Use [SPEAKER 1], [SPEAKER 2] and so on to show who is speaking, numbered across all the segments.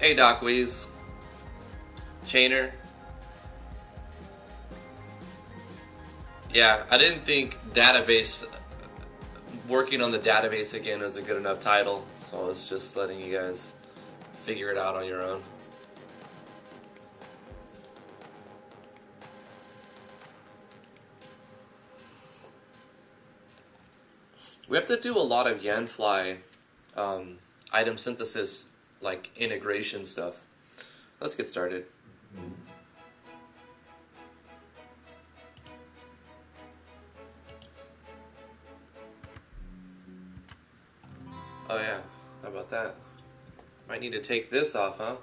[SPEAKER 1] Hey, Doc Weeze. Chainer. Yeah, I didn't think database, working on the database again was a good enough title, so I was just letting you guys figure it out on your own. We have to do a lot of Yanfly item synthesis, like integration stuff. Let's get started. Oh yeah, how about that? Might need to take this off, huh?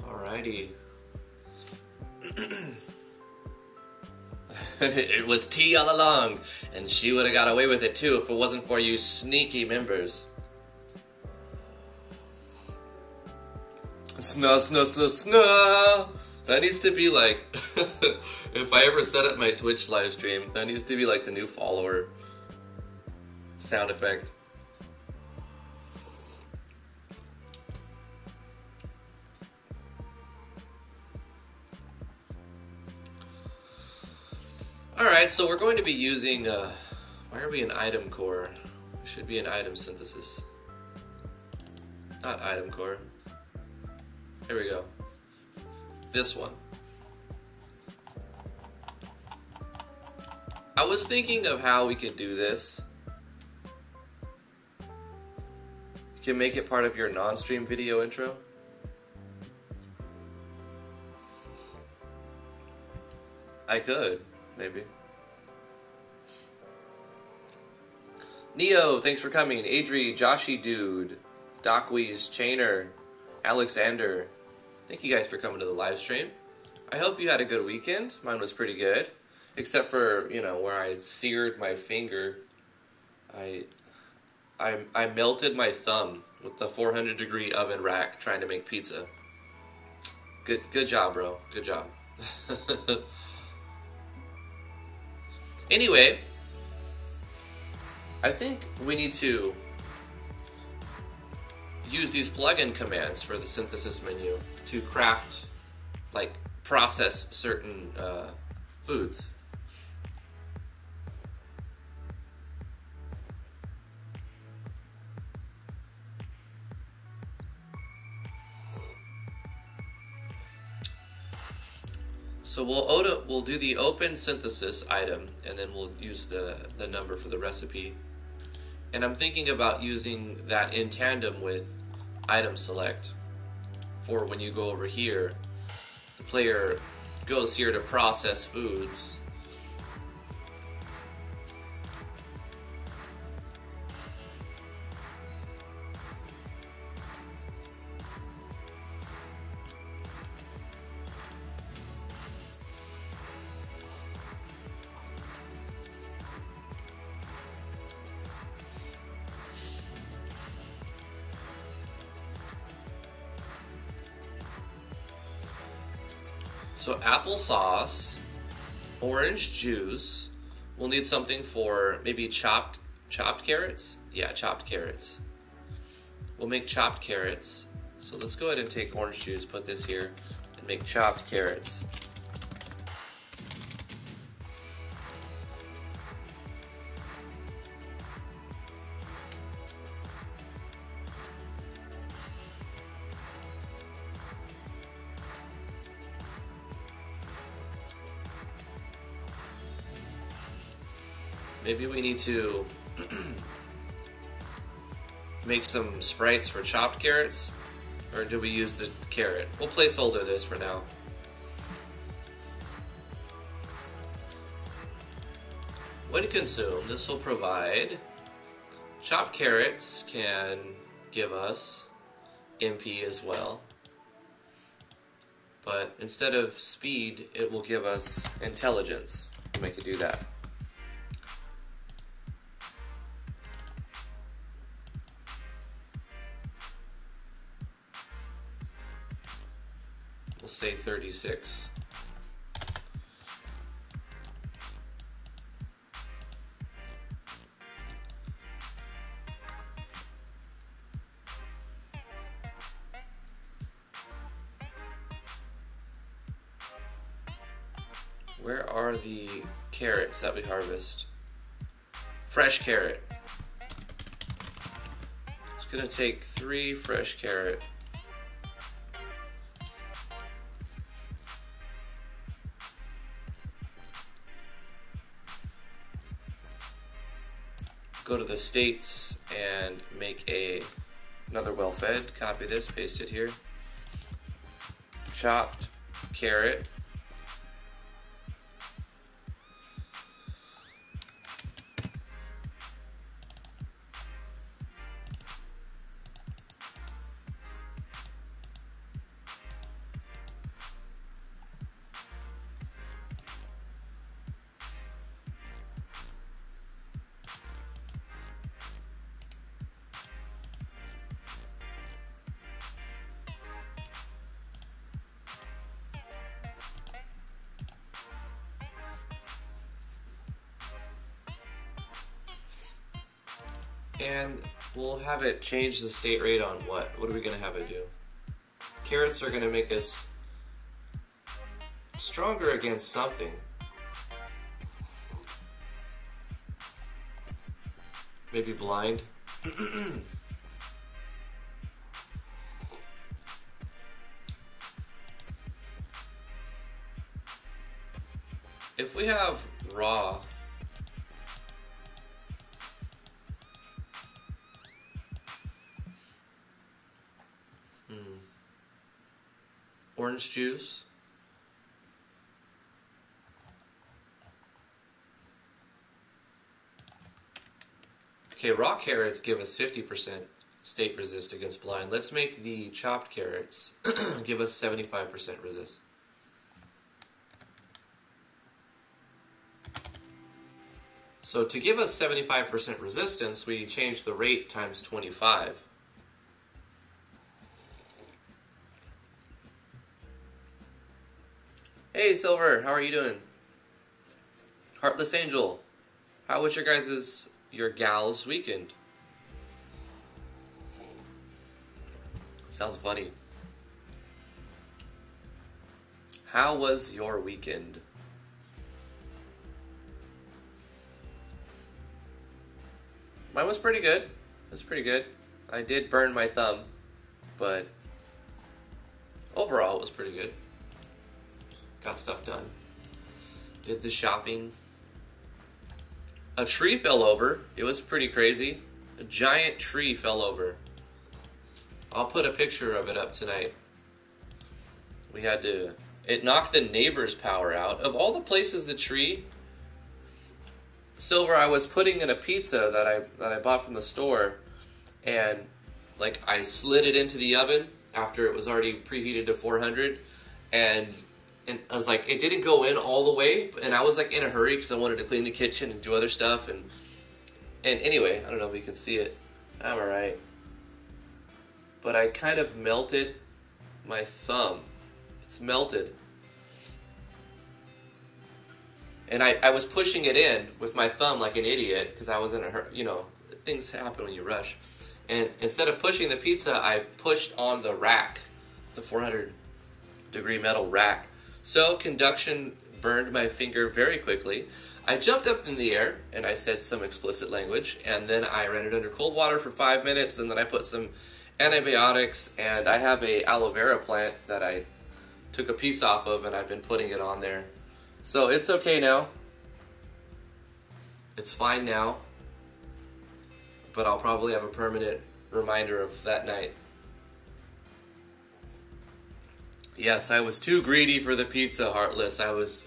[SPEAKER 1] Alrighty. It was T all along, and she would have got away with it too if it wasn't for you sneaky members. Snuh, snuh, snuh, snuh. That needs to be like, if I ever set up my Twitch live stream, that needs to be like the new follower sound effect. Alright, so we're going to be using, why are we in item core? We should be in item synthesis. Not item core. Here we go. This one. I was thinking of how we could do this. You can make it part of your non-stream video intro. I could. Maybe. Neo, thanks for coming. Adri, Joshy Dude, Doc Weeze, Chainer, Alexander. Thank you guys for coming to the live stream. I hope you had a good weekend. Mine was pretty good. Except for, you know, where I seared my finger. I melted my thumb with the 400-degree oven rack trying to make pizza. Good job, bro. Good job. Anyway, I think we need to use these plugin commands for the synthesis menu to craft, like, process certain foods. So we'll do the open synthesis item, and then we'll use the number for the recipe. And I'm thinking about using that in tandem with item select for when you go over here. The player goes here to process foods. So applesauce, orange juice. We'll need something for maybe chopped carrots. Yeah, chopped carrots. We'll make chopped carrots. So let's go ahead and take orange juice, put this here, and make chopped carrots. Maybe we need to make some sprites for chopped carrots, or do we use the carrot? We'll placeholder this for now. When consumed, this will provide chopped carrots can give us MP as well, but instead of speed, it will give us intelligence. We'll make it do that. say 36. Where are the carrots that we harvest? Fresh carrot. It's gonna take 3 fresh carrot. Go to the states and make another well-fed. Copy this, paste it here. Chopped carrot. And we'll have it change the state rate on what? What are we going to have it do? Carrots are going to make us stronger against something. Maybe blind. If we have raw, orange juice, okay, raw carrots give us 50% state resist against blind. Let's make the chopped carrots give us 75% resist. So to give us 75% resistance, we change the rate times 25. Hey Silver, how are you doing? Heartless Angel, how was your gal's weekend? Sounds funny. How was your weekend? Mine was pretty good. It was pretty good. I did burn my thumb, but overall it was pretty good. Got stuff done. Did the shopping. A tree fell over. It was pretty crazy. A giant tree fell over. I'll put a picture of it up tonight. We had to... It knocked the neighbor's power out. Of all the places the tree... Silver, I was putting in a pizza that I bought from the store, and like I slid it into the oven after it was already preheated to 400, and I was like, it didn't go in all the way, and I was like in a hurry because I wanted to clean the kitchen and do other stuff, and anyway, I don't know if you can see it. I'm alright. But I kind of melted my thumb. It's melted. And I was pushing it in with my thumb like an idiot because I was in a hurry. You know, things happen when you rush. And instead of pushing the pizza, I pushed on the rack, the 400-degree metal rack. So conduction burned my finger very quickly. I jumped up in the air and I said some explicit language, and then I ran it under cold water for 5 minutes, and then I put some antibiotics, and I have a aloe vera plant that I took a piece off of, and I've been putting it on there. So it's okay now. It's fine now. But I'll probably have a permanent reminder of that night. Yes, I was too greedy for the pizza, Heartless.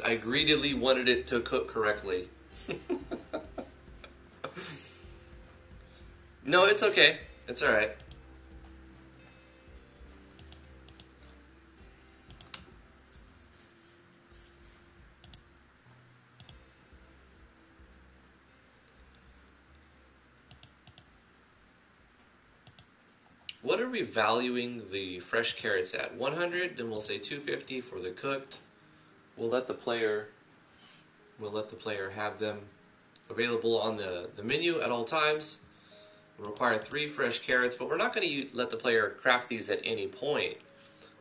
[SPEAKER 1] I greedily wanted it to cook correctly. No, it's okay. It's alright. what are we valuing the fresh carrots at? 100, then we'll say 250 for the cooked. We'll let the player have them available on the menu at all times. We'll require 3 fresh carrots, but we're not going to let the player craft these at any point.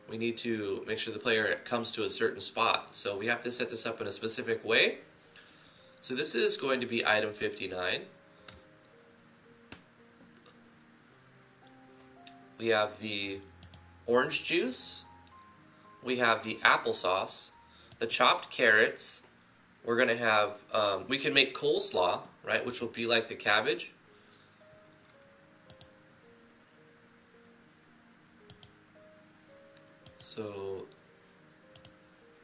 [SPEAKER 1] We need to make sure the player comes to a certain spot. So we have to set this up in a specific way. So this is going to be item 59. We have the orange juice. We have the applesauce. The chopped carrots. We're going to have, we can make coleslaw, right, which will be like the cabbage. So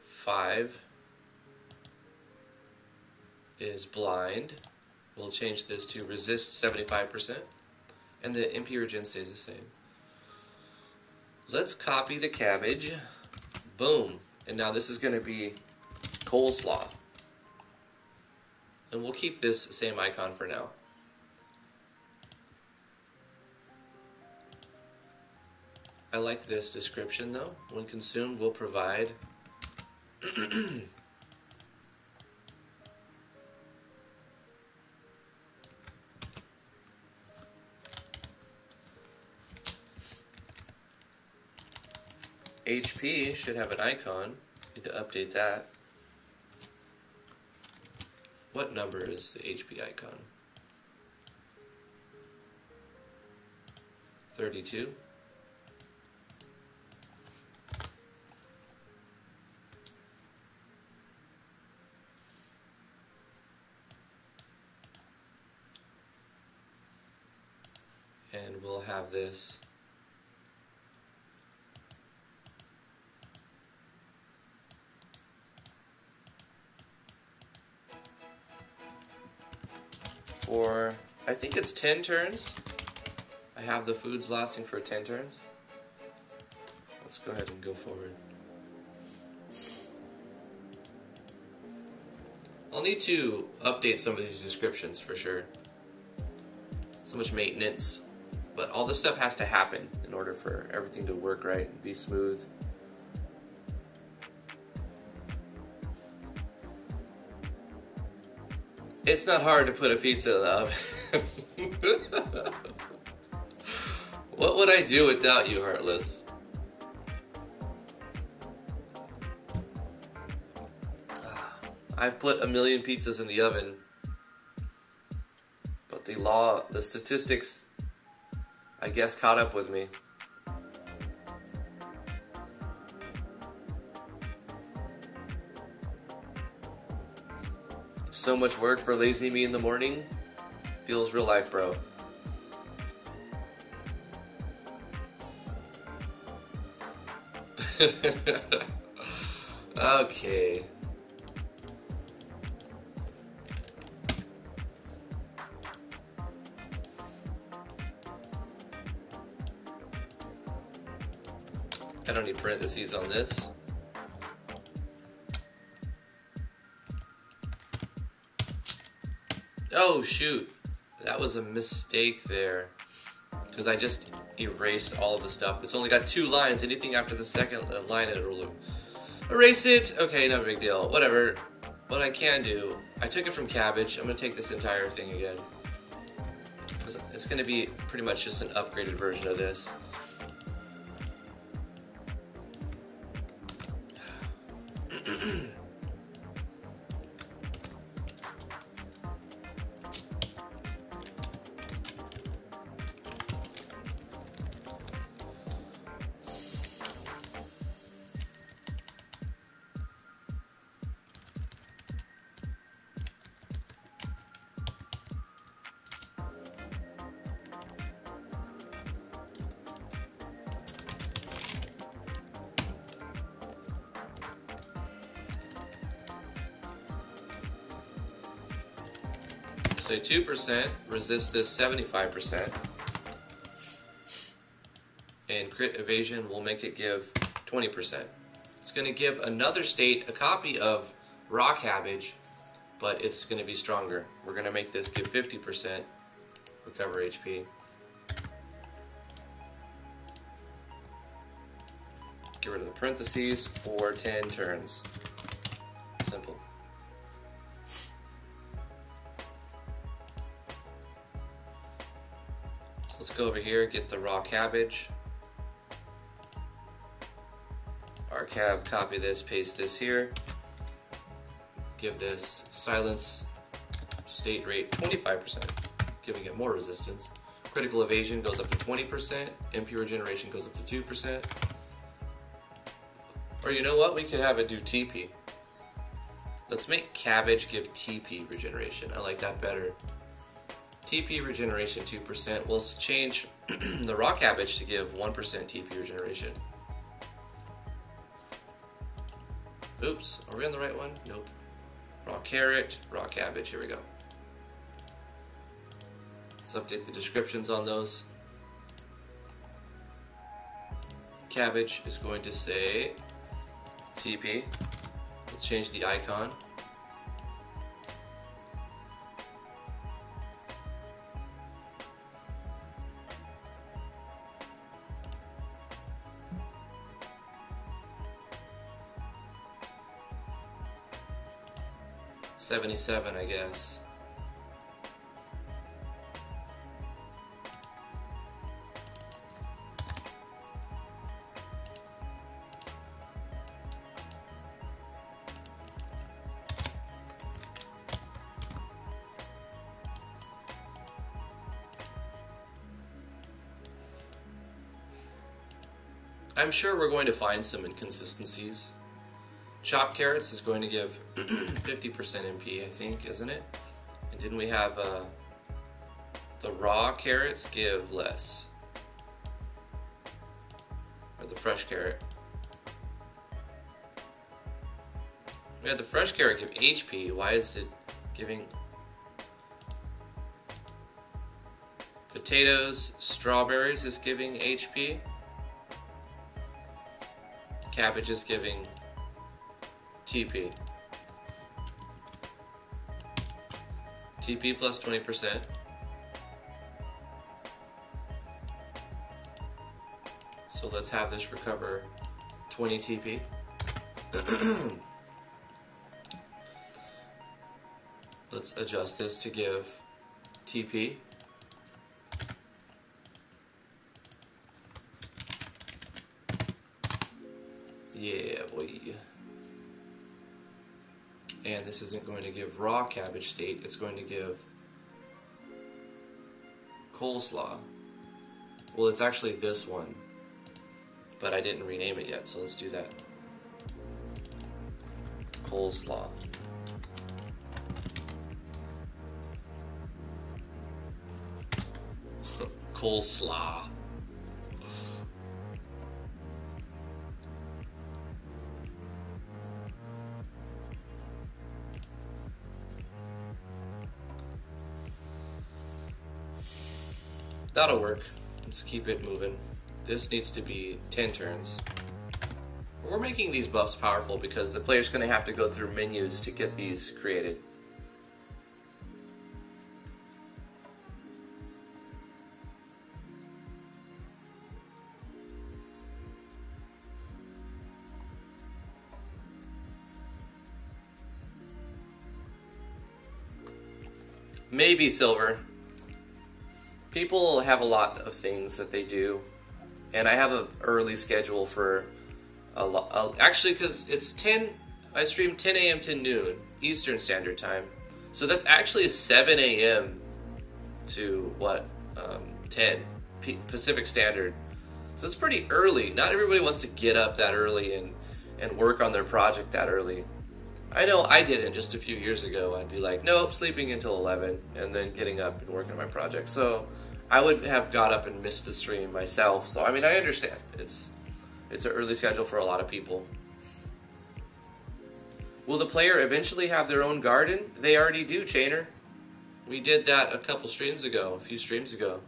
[SPEAKER 1] 5 is blind. We'll change this to resist 75%. And the MP regen stays the same. Let's copy the cabbage. Boom. And now this is going to be coleslaw. And we'll keep this same icon for now. I like this description though. When consumed, will provide HP should have an icon. Need to update that. What number is the HP icon? 32. And we'll have this for, I think it's 10 turns. I have the foods lasting for 10 turns. Let's go ahead and go forward. I'll need to update some of these descriptions for sure. So much maintenance. But all this stuff has to happen in order for everything to work right and be smooth. It's not hard to put a pizza in the oven. What would I do without you, Heartless? I've put 1 million pizzas in the oven. But the statistics, I guess, caught up with me. So much work for lazy me in the morning. Feels real life, bro. Okay. I don't need parentheses on this. Oh shoot, that was a mistake there. Because I just erased all of the stuff. It's only got 2 lines. Anything after the second line, it'll erase it. Okay, no big deal. Whatever. What I can do, I took it from cabbage. I'm going to take this entire thing again. It's going to be pretty much just an upgraded version of this. So 2%, resist this 75%. And crit evasion will make it give 20%. It's going to give another state a copy of raw cabbage, but it's going to be stronger. We're going to make this give 50%, recover HP. parentheses for 10 turns. Simple. So let's go over here, get the raw cabbage. Our cab, copy this, paste this here. Give this silence state rate 25%, giving it more resistance. Critical evasion goes up to 20%, MP regeneration goes up to 2%. Or you know what, we could have it do TP. Let's make cabbage give TP regeneration. I like that better. TP regeneration 2%. We'll change the raw cabbage to give 1% TP regeneration. Oops, are we on the right one? Nope. Raw carrot, raw cabbage, here we go. Let's update the descriptions on those. Cabbage is going to say TP. Let's change the icon. $77, I guess. I'm sure we're going to find some inconsistencies. Chopped carrots is going to give 50% MP, I think, isn't it? And didn't we have the raw carrots give less? Or the fresh carrot? We had the fresh carrot give HP. Why is it giving potatoes, strawberries is giving HP? Cabbage is giving TP. TP plus 20%. So let's have this recover 20 TP. Let's adjust this to give TP. Yeah, boy. And this isn't going to give raw cabbage state, it's going to give coleslaw. Well, it's actually this one, but I didn't rename it yet, so let's do that. Coleslaw. Coleslaw. That'll work. Let's keep it moving. This needs to be 10 turns. We're making these buffs powerful because the player's going to have to go through menus to get these created. Maybe silver. People have a lot of things that they do, and I have an early schedule for a lot. Actually, because it's 10, I stream 10 a.m. to noon Eastern Standard Time, so that's actually 7 a.m. to what 10 Pacific Standard. So it's pretty early. Not everybody wants to get up that early and work on their project that early. I know I didn't just a few years ago. I'd be like, nope, sleeping until 11 and then getting up and working on my project. So I would have got up and missed the stream myself. So I mean, I understand. It's an early schedule for a lot of people. Will the player eventually have their own garden? They already do, Chainer. We did that a few streams ago.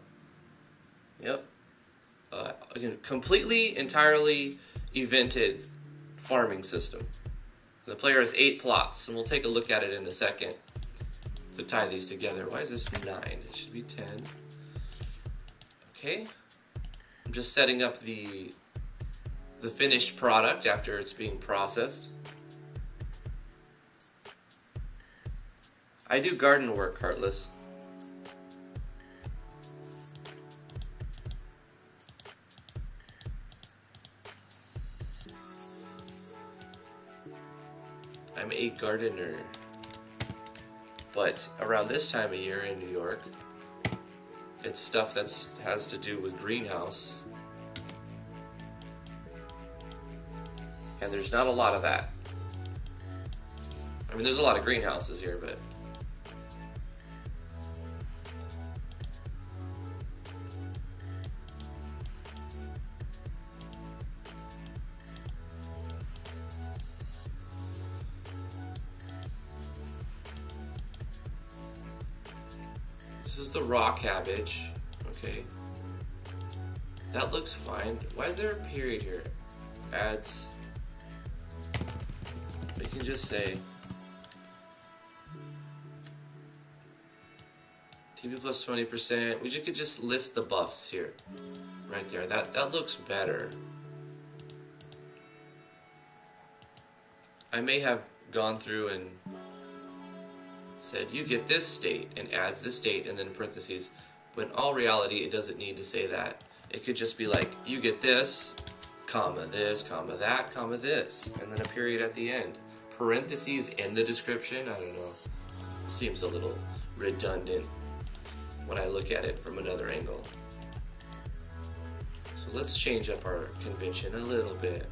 [SPEAKER 1] Yep. Again, completely, entirely evented farming system. The player has 8 plots, and we'll take a look at it in a second to tie these together. Why is this 9? It should be 10. Okay. I'm just setting up the the finished product after it's being processed. I do garden work, Heartless. I'm a gardener. But around this time of year in New York, it's stuff that has to do with greenhouse. And there's not a lot of that. I mean, there's a lot of greenhouses here, but... This is the raw cabbage, okay. That looks fine. Why is there a period here? Adds. We can just say TP plus 20%. We could just list the buffs here, right there. That looks better. I may have gone through and said you get this state and adds this state and then in parentheses, but in all reality it doesn't need to say that. It could just be like you get this, comma this, comma that, comma this, and then a period at the end. Parentheses in the description, I don't know. It seems a little redundant when I look at it from another angle. So let's change up our convention a little bit.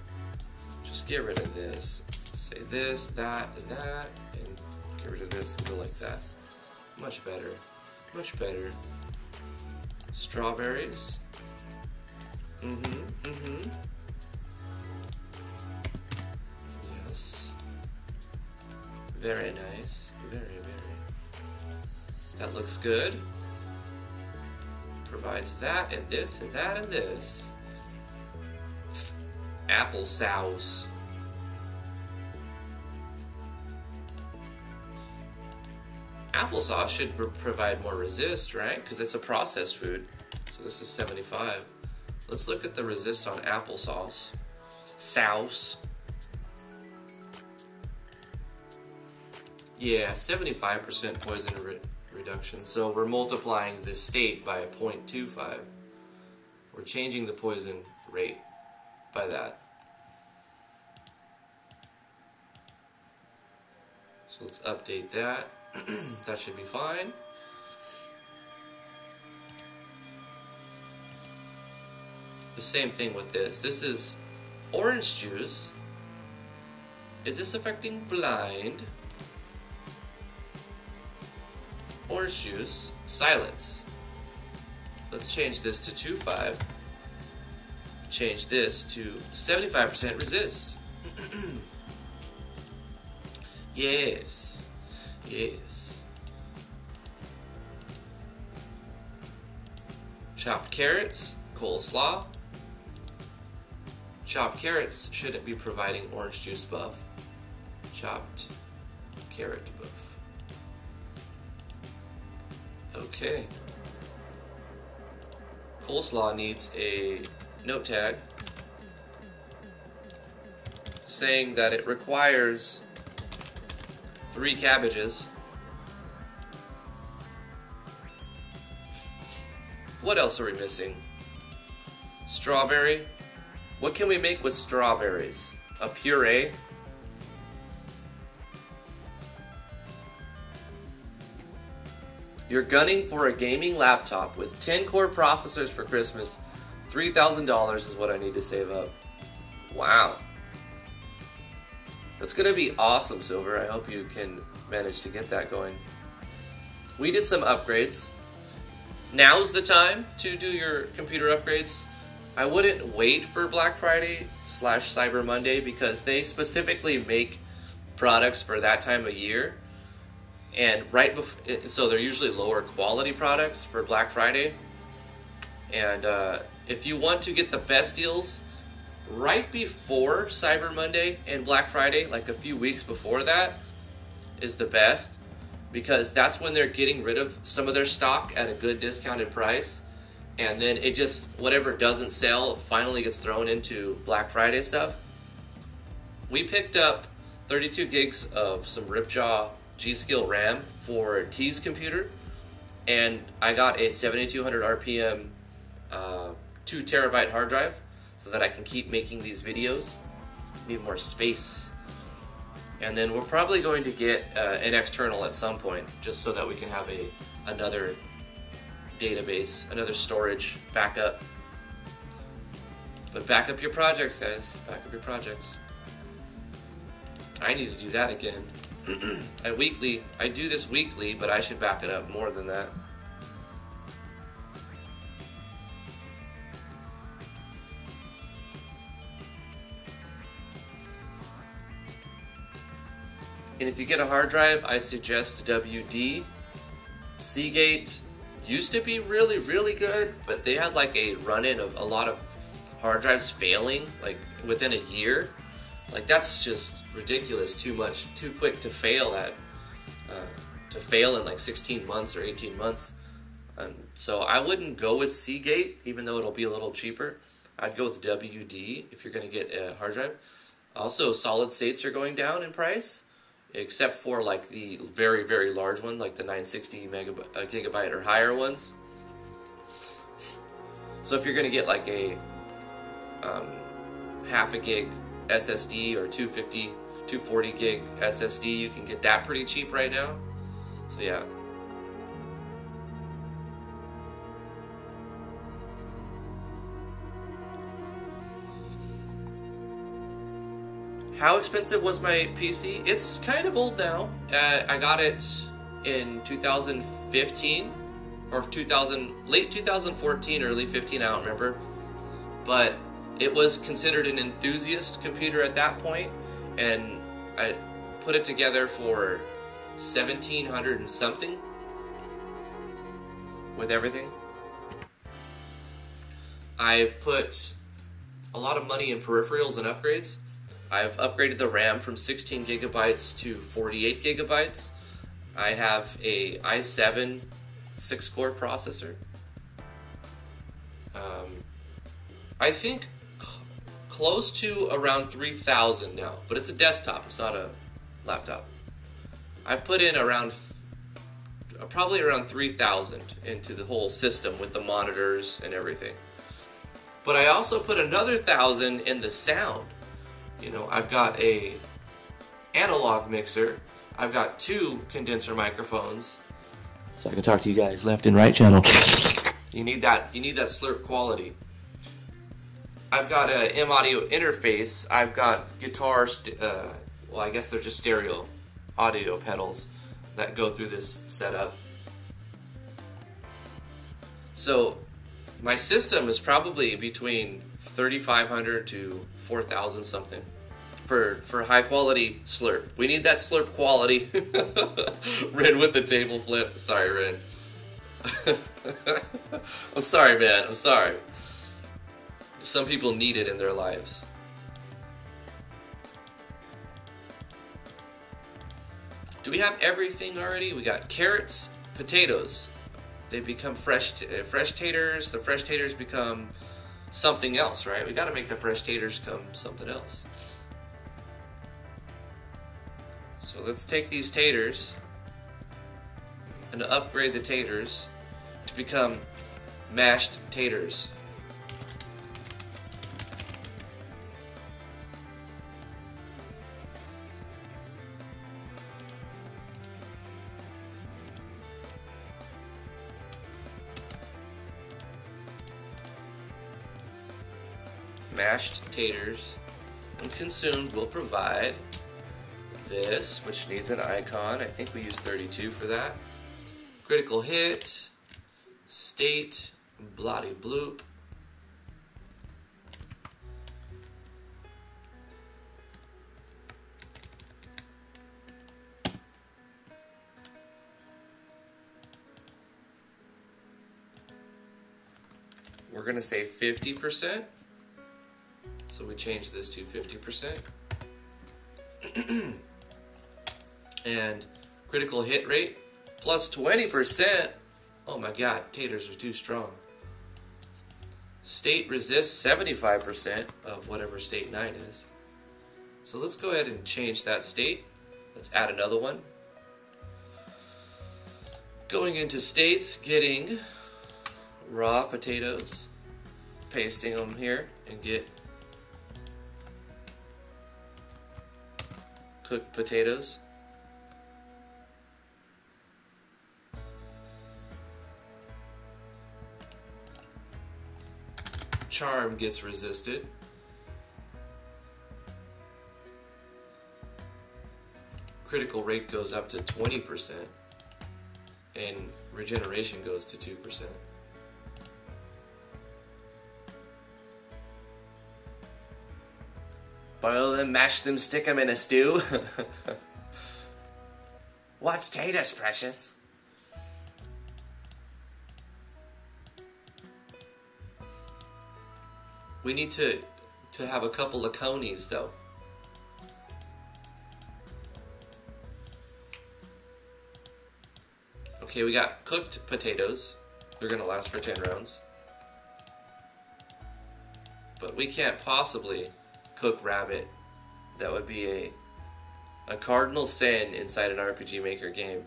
[SPEAKER 1] Just get rid of this. Say this, that, and that, and get rid of this and go like that. Much better. Much better. Strawberries. Yes. Very nice. Very, very. That looks good. Provides that and this and that and this. Applesauce. Applesauce should provide more resist, right? Because it's a processed food. So this is 75. Let's look at the resist on applesauce. Sauce. Yeah, 75% poison reduction. So we're multiplying this state by 0.25. We're changing the poison rate by that. So let's update that. That should be fine. The same thing with this. This is orange juice. Is this affecting blind? Orange juice, silence. Let's change this to 2.5. Change this to 75% resist. Yes. Yes. Chopped carrots, coleslaw. Chopped carrots shouldn't be providing orange juice buff. Chopped carrot buff. Okay. Coleslaw needs a note tag saying that it requires 3 cabbages. What else are we missing? Strawberry. What can we make with strawberries? A puree? You're gunning for a gaming laptop with 10 core processors for Christmas. $3,000 is what I need to save up. Wow. That's going to be awesome, Silver. I hope you can manage to get that going. We did some upgrades. Now's the time to do your computer upgrades. I wouldn't wait for Black Friday / Cyber Monday because they specifically make products for that time of year. And right before, so they're usually lower quality products for Black Friday. And if you want to get the best deals, right before Cyber Monday and Black Friday, like a few weeks before that, is the best because that's when they're getting rid of some of their stock at a good discounted price. and then it just, whatever doesn't sell finally gets thrown into Black Friday stuff. We picked up 32 gigs of some Ripjaw G-Skill RAM for T's computer, and I got a 7200 RPM 2 terabyte hard drive so that I can keep making these videos. Need more space. And then we're probably going to get an external at some point, just so that we can have another database, another storage backup. But back up your projects, guys. Back up your projects. I need to do that again. I do this weekly, but I should back it up more than that. And if you get a hard drive, I suggest WD. Seagate used to be really, really good, but they had like a run-in of a lot of hard drives failing, like within a year. Like that's just ridiculous, too quick to fail in like 16 months or 18 months. So I wouldn't go with Seagate, even though it'll be a little cheaper. I'd go with WD if you're going to get a hard drive. Also, solid states are going down in price, except for like the very, very large one, like the 960 gigabyte or higher ones. So if you're going to get like a half a gig SSD or 240 gig SSD, you can get that pretty cheap right now. So yeah. How expensive was my PC? It's kind of old now. I got it in 2015 or late 2014, early 15, I don't remember. But it was considered an enthusiast computer at that point, and I put it together for $1,700 and something with everything. I've put a lot of money in peripherals and upgrades. I've upgraded the RAM from 16 gigabytes to 48 gigabytes. I have a i7 6-core processor. I think close to around 3,000 now, but it's a desktop, it's not a laptop. I've put in probably around 3,000 into the whole system with the monitors and everything. But I also put another 1,000 in the sound. You know, I've got a analog mixer, I've got 2 condenser microphones, so I can talk to you guys left and right channel. You need that slurp quality. I've got a M audio interface. I've got guitar, well, I guess they're just stereo audio pedals that go through this setup. So my system is probably between 3,500 to 4,000 something for high quality slurp. We need that slurp quality. Ren with the table flip. Sorry, Ren. I'm sorry, man. I'm sorry. Some people need it in their lives. Do we have everything already? We got carrots, potatoes. They become fresh taters. The fresh taters become something else, right? We got to make the fresh taters come something else. So let's take these taters and upgrade the taters to become mashed taters. Mashed taters when consumed will provide this, which needs an icon. I think we use 32 for that. Critical hit, state, bloody bloop. We're going to say 50%. So we change this to 50%. And critical hit rate plus 20%. Oh my god, taters are too strong. State resists 75% of whatever state 9 is. So let's go ahead and change that state. Let's add another one. Going into states, getting raw potatoes, pasting them here, and get cooked potatoes. Charm gets resisted. Critical rate goes up to 20%, and regeneration goes to 2%. Boil them, mash them, stick them in a stew. What's taters, precious? We need to have a couple of conies, though. Okay, we got cooked potatoes. They're gonna last for 10 rounds. But we can't possibly cook rabbit. That would be a cardinal sin inside an RPG Maker game.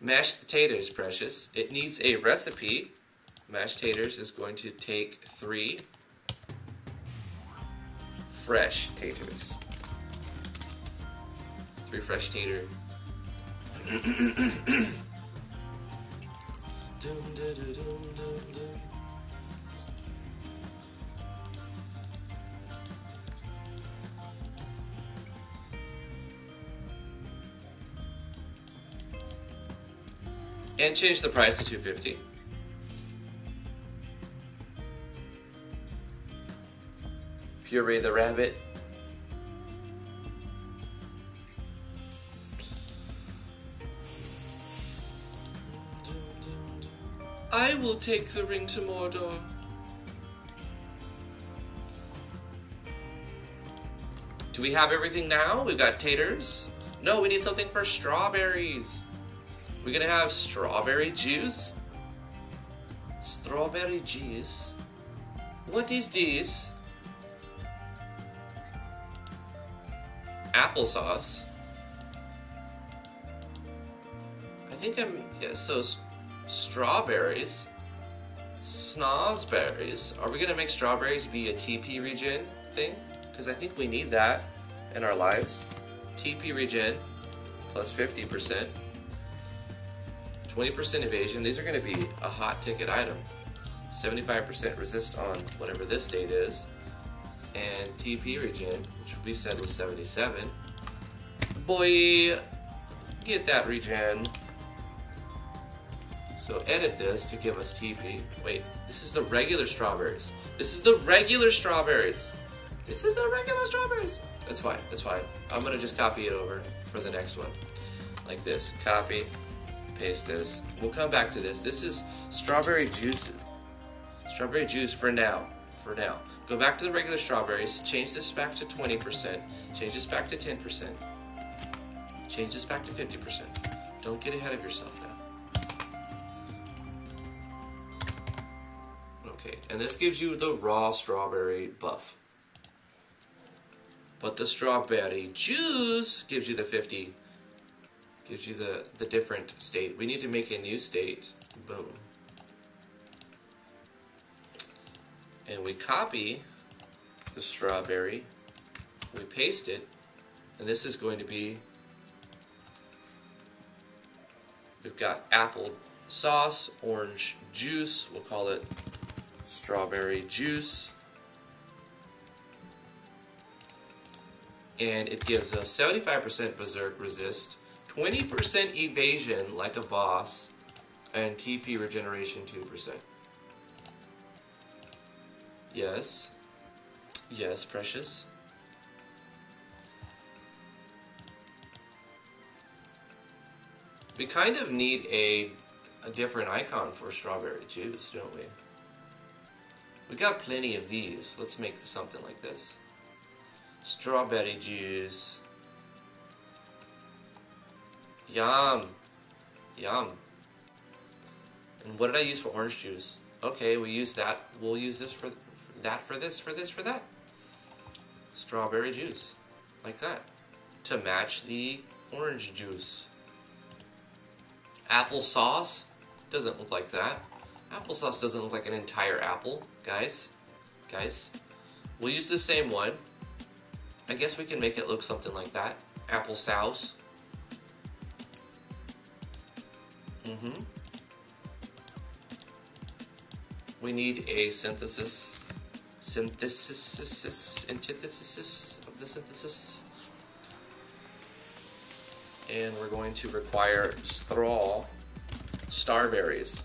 [SPEAKER 1] Mashed taters, precious. It needs a recipe. Mashed taters is going to take 3 fresh taters. 3 fresh tater. And change the price to $2.50. Puree the rabbit. I will take the ring to Mordor. Do we have everything now? We've got taters. No, we need something for strawberries. We're gonna have strawberry juice. Strawberry juice. What is this? Applesauce. I think so strawberries. Snozberries. Are we gonna make strawberries be a TP regen thing? Because I think we need that in our lives. TP regen plus 50%. 20% evasion. These are going to be a hot ticket item. 75% resist on whatever this state is. And TP regen, which we said was 77. Boy, get that regen. So edit this to give us TP. Wait, this is the regular strawberries. This is the regular strawberries. This is the regular strawberries. That's fine, that's fine. I'm going to just copy it over for the next one. Like this. Copy. Paste this. We'll come back to this. This is strawberry juice. Strawberry juice for now. For now. Go back to the regular strawberries. Change this back to 20%. Change this back to 10%. Change this back to 50%. Don't get ahead of yourself now. Okay, and this gives you the raw strawberry buff. But the strawberry juice gives you the 50. Gives you the different state. We need to make a new state. Boom. And we copy the strawberry. We paste it. And this is going to be... We've got apple sauce, orange juice. We'll call it strawberry juice. And it gives us 75% berserk resist, 20% evasion like a boss, and TP regeneration 2%. Yes. Yes, precious. We kind of need a different icon for strawberry juice, don't we? We got plenty of these. Let's make something like this. Strawberry juice. Yum. Yum. And what did I use for orange juice? Okay, we use that. We'll use this for that. Strawberry juice. Like that. To match the orange juice. Applesauce. Doesn't look like that. Applesauce doesn't look like an entire apple. Guys. We'll use the same one. I guess we can make it look something like that. Applesauce. We need a antithesis of the synthesis. And we're going to require starberries.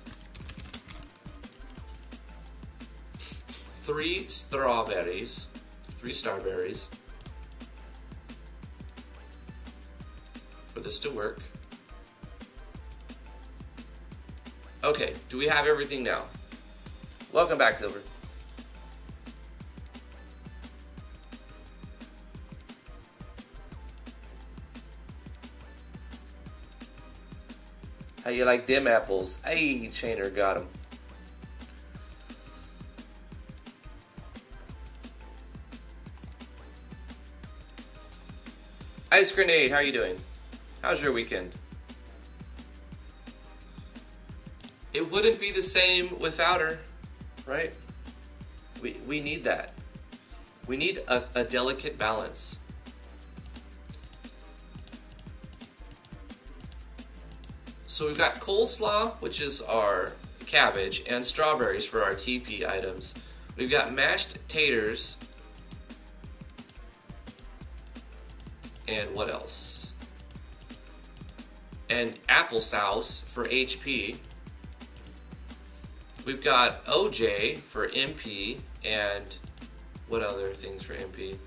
[SPEAKER 1] 3 starberries. For this to work. Okay, do we have everything now? Welcome back, Silver. How you like them apples? Hey, Chainer got them. Ice Grenade, how are you doing? How's your weekend? It wouldn't be the same without her, right? We need that. We need a delicate balance. So we've got coleslaw, which is our cabbage, and strawberries for our TP items. We've got mashed taters. And what else? And applesauce for HP. We've got OJ for MP, and what other things for MP?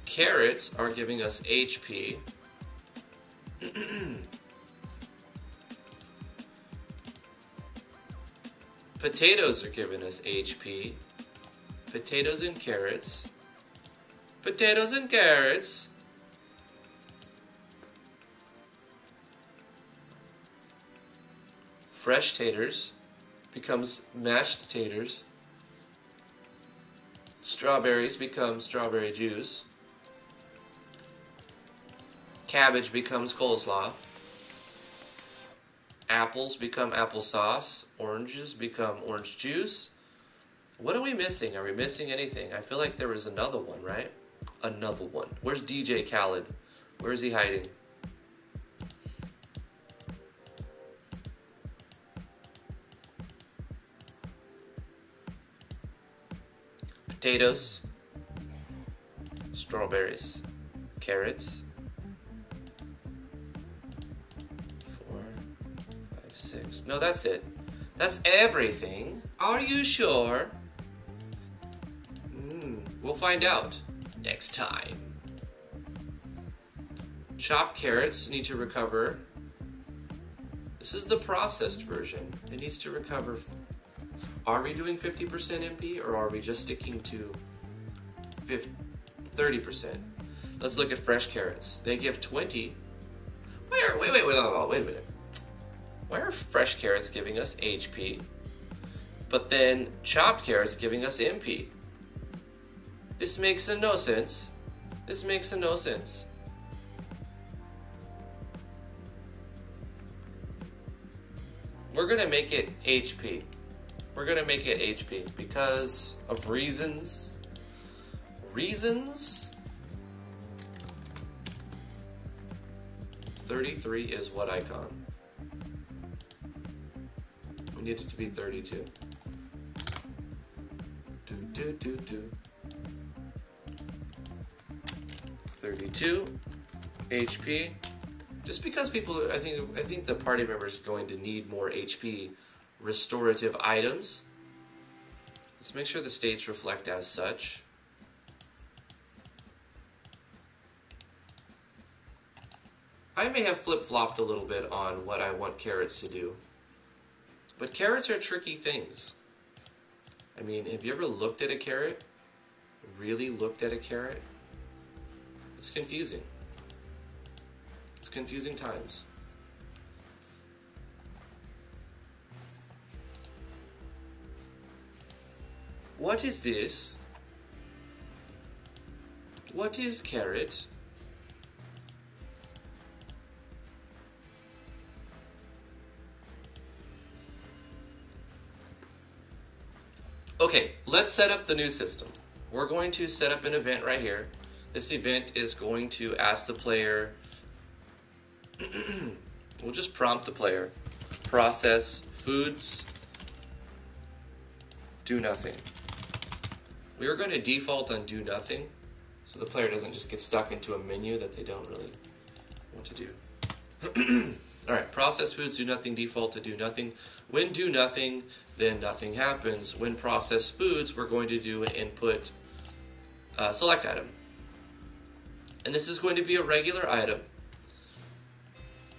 [SPEAKER 1] Carrots are giving us HP. Potatoes are giving us HP. Potatoes and carrots. Potatoes and carrots. Fresh taters becomes mashed taters. Strawberries become strawberry juice. Cabbage becomes coleslaw. Apples become applesauce. Oranges become orange juice. What are we missing? Are we missing anything? I feel like there was another one, right? Another one. Where's DJ Khaled? Where is he hiding? Potatoes. Strawberries. Carrots. 4, 5, 6. No, that's it. That's everything. Are you sure? We'll find out next time. Chopped carrots need to recover. This is the processed version. It needs to recover. Are we doing 50% MP or are we just sticking to 30%? Let's look at fresh carrots. They give 20. Wait a minute. Why are fresh carrots giving us HP? But then chopped carrots giving us MP? This makes no sense. This makes no sense. We're gonna make it HP. We're gonna make it HP because of reasons. Reasons? 33 is what icon? We need it to be 32. 32 HP. Just because people, I think the party member is going to need more HP restorative items. Let's make sure the states reflect as such. I may have flip-flopped a little bit on what I want carrots to do. But carrots are tricky things. I mean, have you ever looked at a carrot? Really looked at a carrot? It's confusing. It's confusing times. What is this? What is carrot? Okay, let's set up the new system. We're going to set up an event right here. This event is going to ask the player, we'll just prompt the player, process foods, do nothing. We are going to default on do nothing, so the player doesn't just get stuck into a menu that they don't really want to do. Alright, process foods, do nothing, default to do nothing. When do nothing, then nothing happens. When process foods, we're going to do an input select item. And this is going to be a regular item.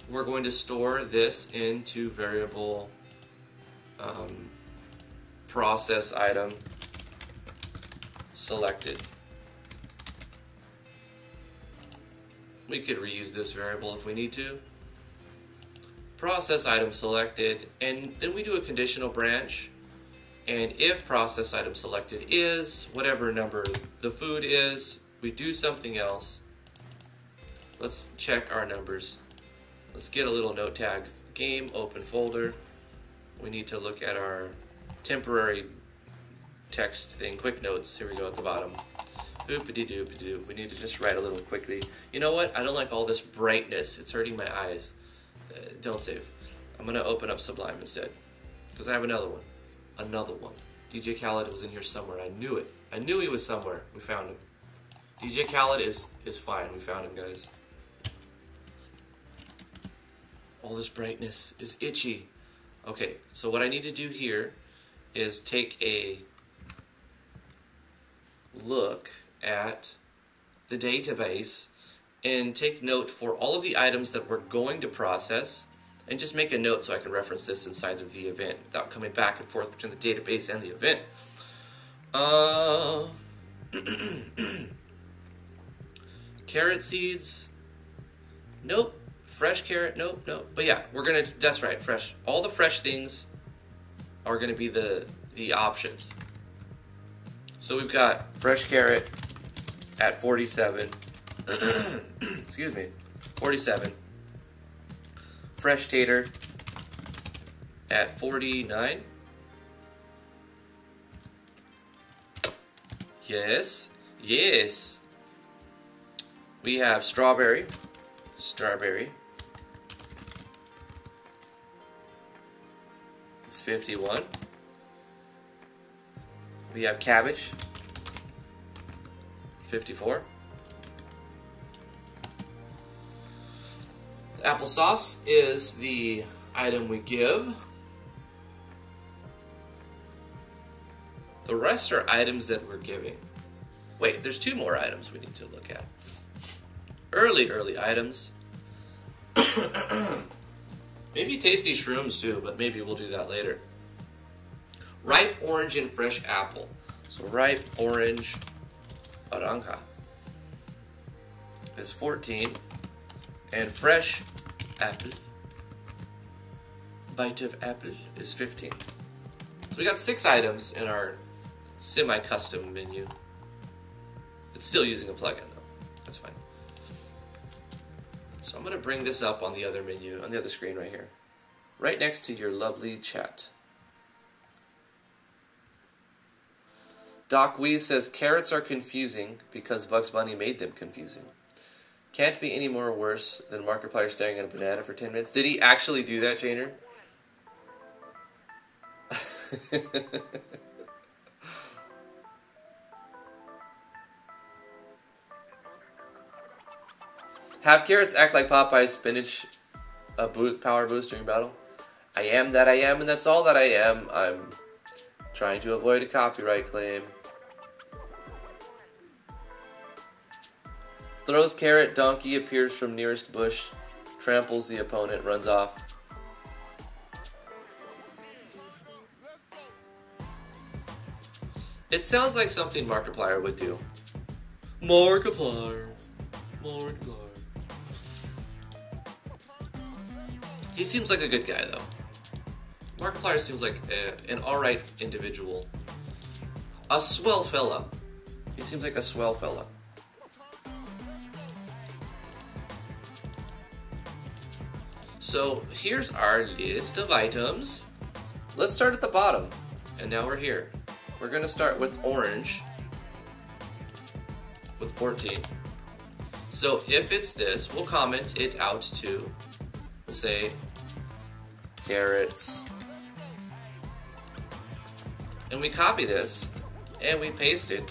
[SPEAKER 1] We're going to store this into variable process item selected. We could reuse this variable if we need to. Process item selected, and then we do a conditional branch, and if process item selected is whatever number the food is, we do something else. Let's check our numbers. Let's get a little note tag. Game, open folder. We need to look at our temporary text thing, quick notes. Here we go at the bottom. Oopity-doopity-doo. We need to just write a little quickly. You know what? I don't like all this brightness. It's hurting my eyes. Don't save. I'm going to open up Sublime instead, because I have another one. Another one. DJ Khaled was in here somewhere. I knew it. I knew he was somewhere. We found him. DJ Khaled is fine. We found him, guys. All this brightness is itchy. Okay, so what I need to do here is take a look at the database and take note for all of the items that we're going to process, and just make a note so I can reference this inside of the event without coming back and forth between the database and the event. Carrot seeds. Nope. Fresh carrot. Nope. Nope. But yeah, we're gonna. That's right. Fresh. All the fresh things are gonna be the options. So we've got fresh carrot at 47. Excuse me. 47. Fresh tater at 49. Yes. Yes. We have strawberry. Strawberry. It's 51. We have cabbage. 54. Applesauce is the item we give. The rest are items that we're giving. Wait, there's two more items we need to look at. Early items. Maybe tasty shrooms too, but maybe we'll do that later. Ripe orange and fresh apple. So ripe orange, naranja, is 14. And fresh apple, bite of apple, is 15. So we got 6 items in our semi-custom menu. It's still using a plugin though. That's fine. So I'm going to bring this up on the other menu, on the other screen right here. Right next to your lovely chat. Doc Wee says, carrots are confusing because Bugs Bunny made them confusing. Can't be any more worse than Markiplier staring at a banana for 10 minutes. Did he actually do that, Jainer? Have carrots act like Popeye's spinach power boost during battle? I am that I am, and that's all that I am. I'm trying to avoid a copyright claim. Throws carrot, donkey appears from nearest bush, tramples the opponent, runs off. It sounds like something Markiplier would do. Markiplier. He seems like a good guy, though. Markiplier seems like an alright individual. A swell fella. He seems like a swell fella. So, here's our list of items. Let's start at the bottom. And now we're here. We're going to start with orange. With 14. So, if it's this, we'll comment it out too. We'll say, carrots. And we copy this. And we paste it.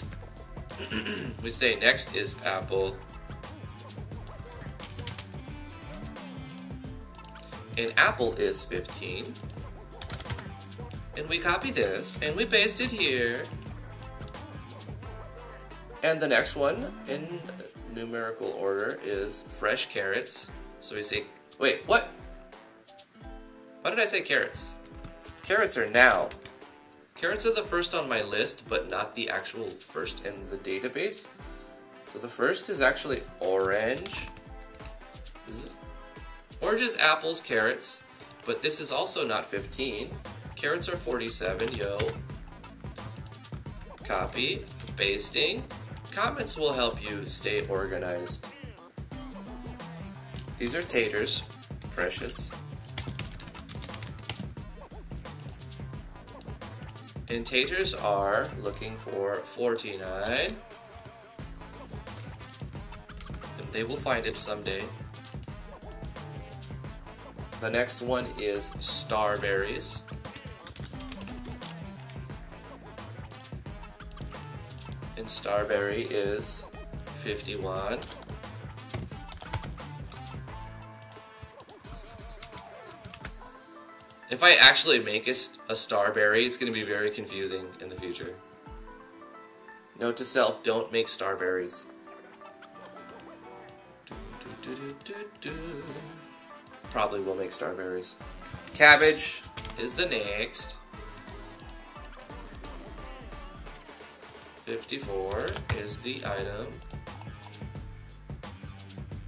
[SPEAKER 1] We say, next is apple. And apple is 15. And we copy this, and we paste it here. And the next one, in numerical order, is fresh carrots. So we say, wait, what? Why did I say carrots? Carrots are now. Carrots are the first on my list, but not the actual first in the database. So the first is actually orange. Orange is apples, carrots, but this is also not 15. Carrots are 47, yo. Copy, pasting. Comments will help you stay organized. These are taters, precious. And taters are looking for 49. And they will find it someday. The next one is starberries. And starberry is 51. If I actually make a starberry, it's going to be very confusing in the future. Note to self, don't make starberries. Probably will make starberries. Cabbage is the next. 54 is the item.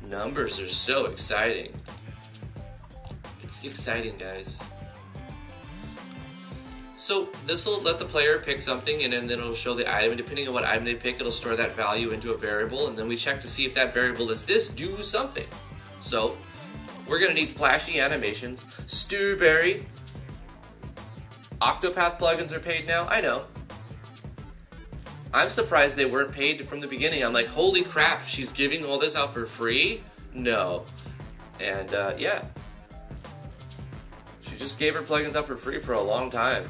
[SPEAKER 1] Numbers are so exciting. It's exciting, guys. So this will let the player pick something, and then it'll show the item, and depending on what item they pick, it'll store that value into a variable, and then we check to see if that variable is this, do something. So we're gonna need flashy animations. Stewberry. Octopath plugins are paid now, I know. I'm surprised they weren't paid from the beginning. I'm like, holy crap, she's giving all this out for free? No. And yeah. She just gave her plugins out for free for a long time.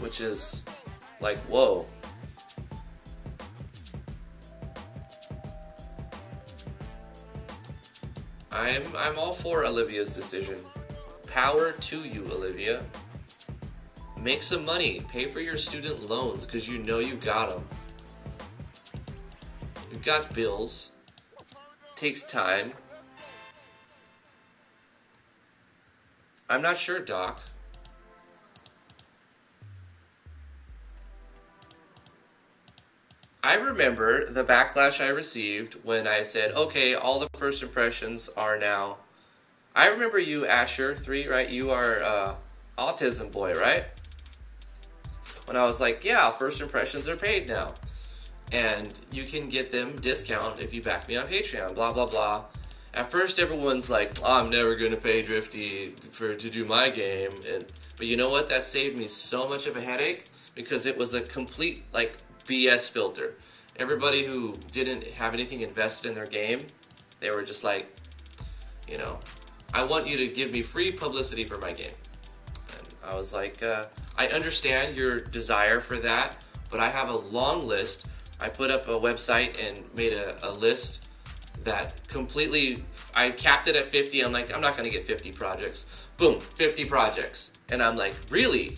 [SPEAKER 1] Which is like, whoa. I'm all for Olivia's decision. Power to you, Olivia. Make some money. Pay for your student loans because you know you got them. You've got bills. Takes time. I'm not sure, Doc. I remember the backlash I received when I said, okay, all the first impressions are now. I remember you, Asher 3, right? You are autism boy, right? When I was like, yeah, first impressions are paid now. And you can get them discount if you back me on Patreon, blah, blah, blah. At first, everyone's like, oh, I'm never going to pay Drifty to do my game. But you know what? That saved me so much of a headache because it was a complete, like, BS filter. Everybody who didn't have anything invested in their game, they were just like, you know, I want you to give me free publicity for my game. And I was like, I understand your desire for that, but I have a long list. I put up a website and made a list that completely, I capped it at 50. I'm like, I'm not going to get 50 projects. Boom, 50 projects. And I'm like, really?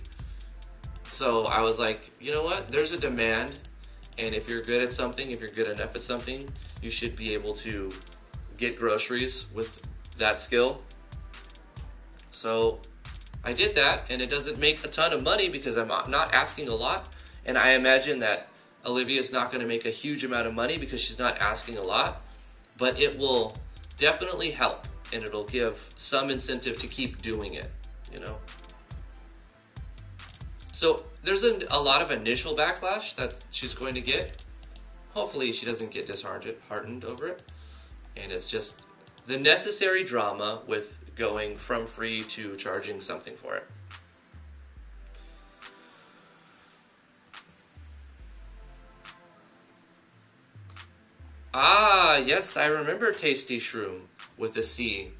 [SPEAKER 1] So I was like, you know what? There's a demand. And if you're good at something, if you're good enough at something, you should be able to get groceries with that skill. So I did that, and it doesn't make a ton of money because I'm not asking a lot, And I imagine that Olivia's not going to make a huge amount of money because she's not asking a lot, but it will definitely help, and it'll give some incentive to keep doing it, you know? So there's a lot of initial backlash that she's going to get. Hopefully she doesn't get disheartened over it. And it's just the necessary drama with going from free to charging something for it. Ah, yes, I remember Tasty Shroom with the C.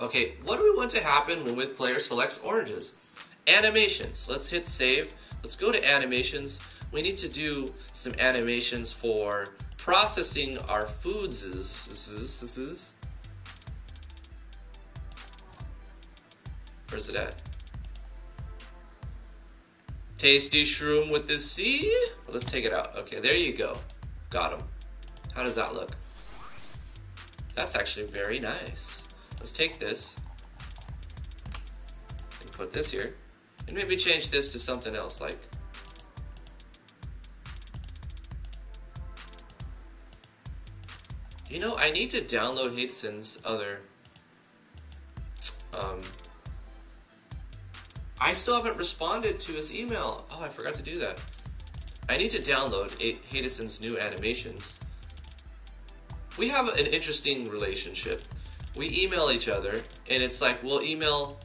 [SPEAKER 1] Okay, what do we want to happen when with player selects oranges? Animations. Let's hit save. Let's go to animations. We need to do some animations for processing our foods. Where's it at? Tasty Shroom with the C. Let's take it out. Okay, there you go. Got him. How does that look? That's actually very nice. Let's take this and put this here. And maybe change this to something else, like... You know, I need to download Hateson's other... I still haven't responded to his email. Oh, I forgot to do that. I need to download Hateson's new animations. We have an interesting relationship. We email each other, and it's like, we'll email,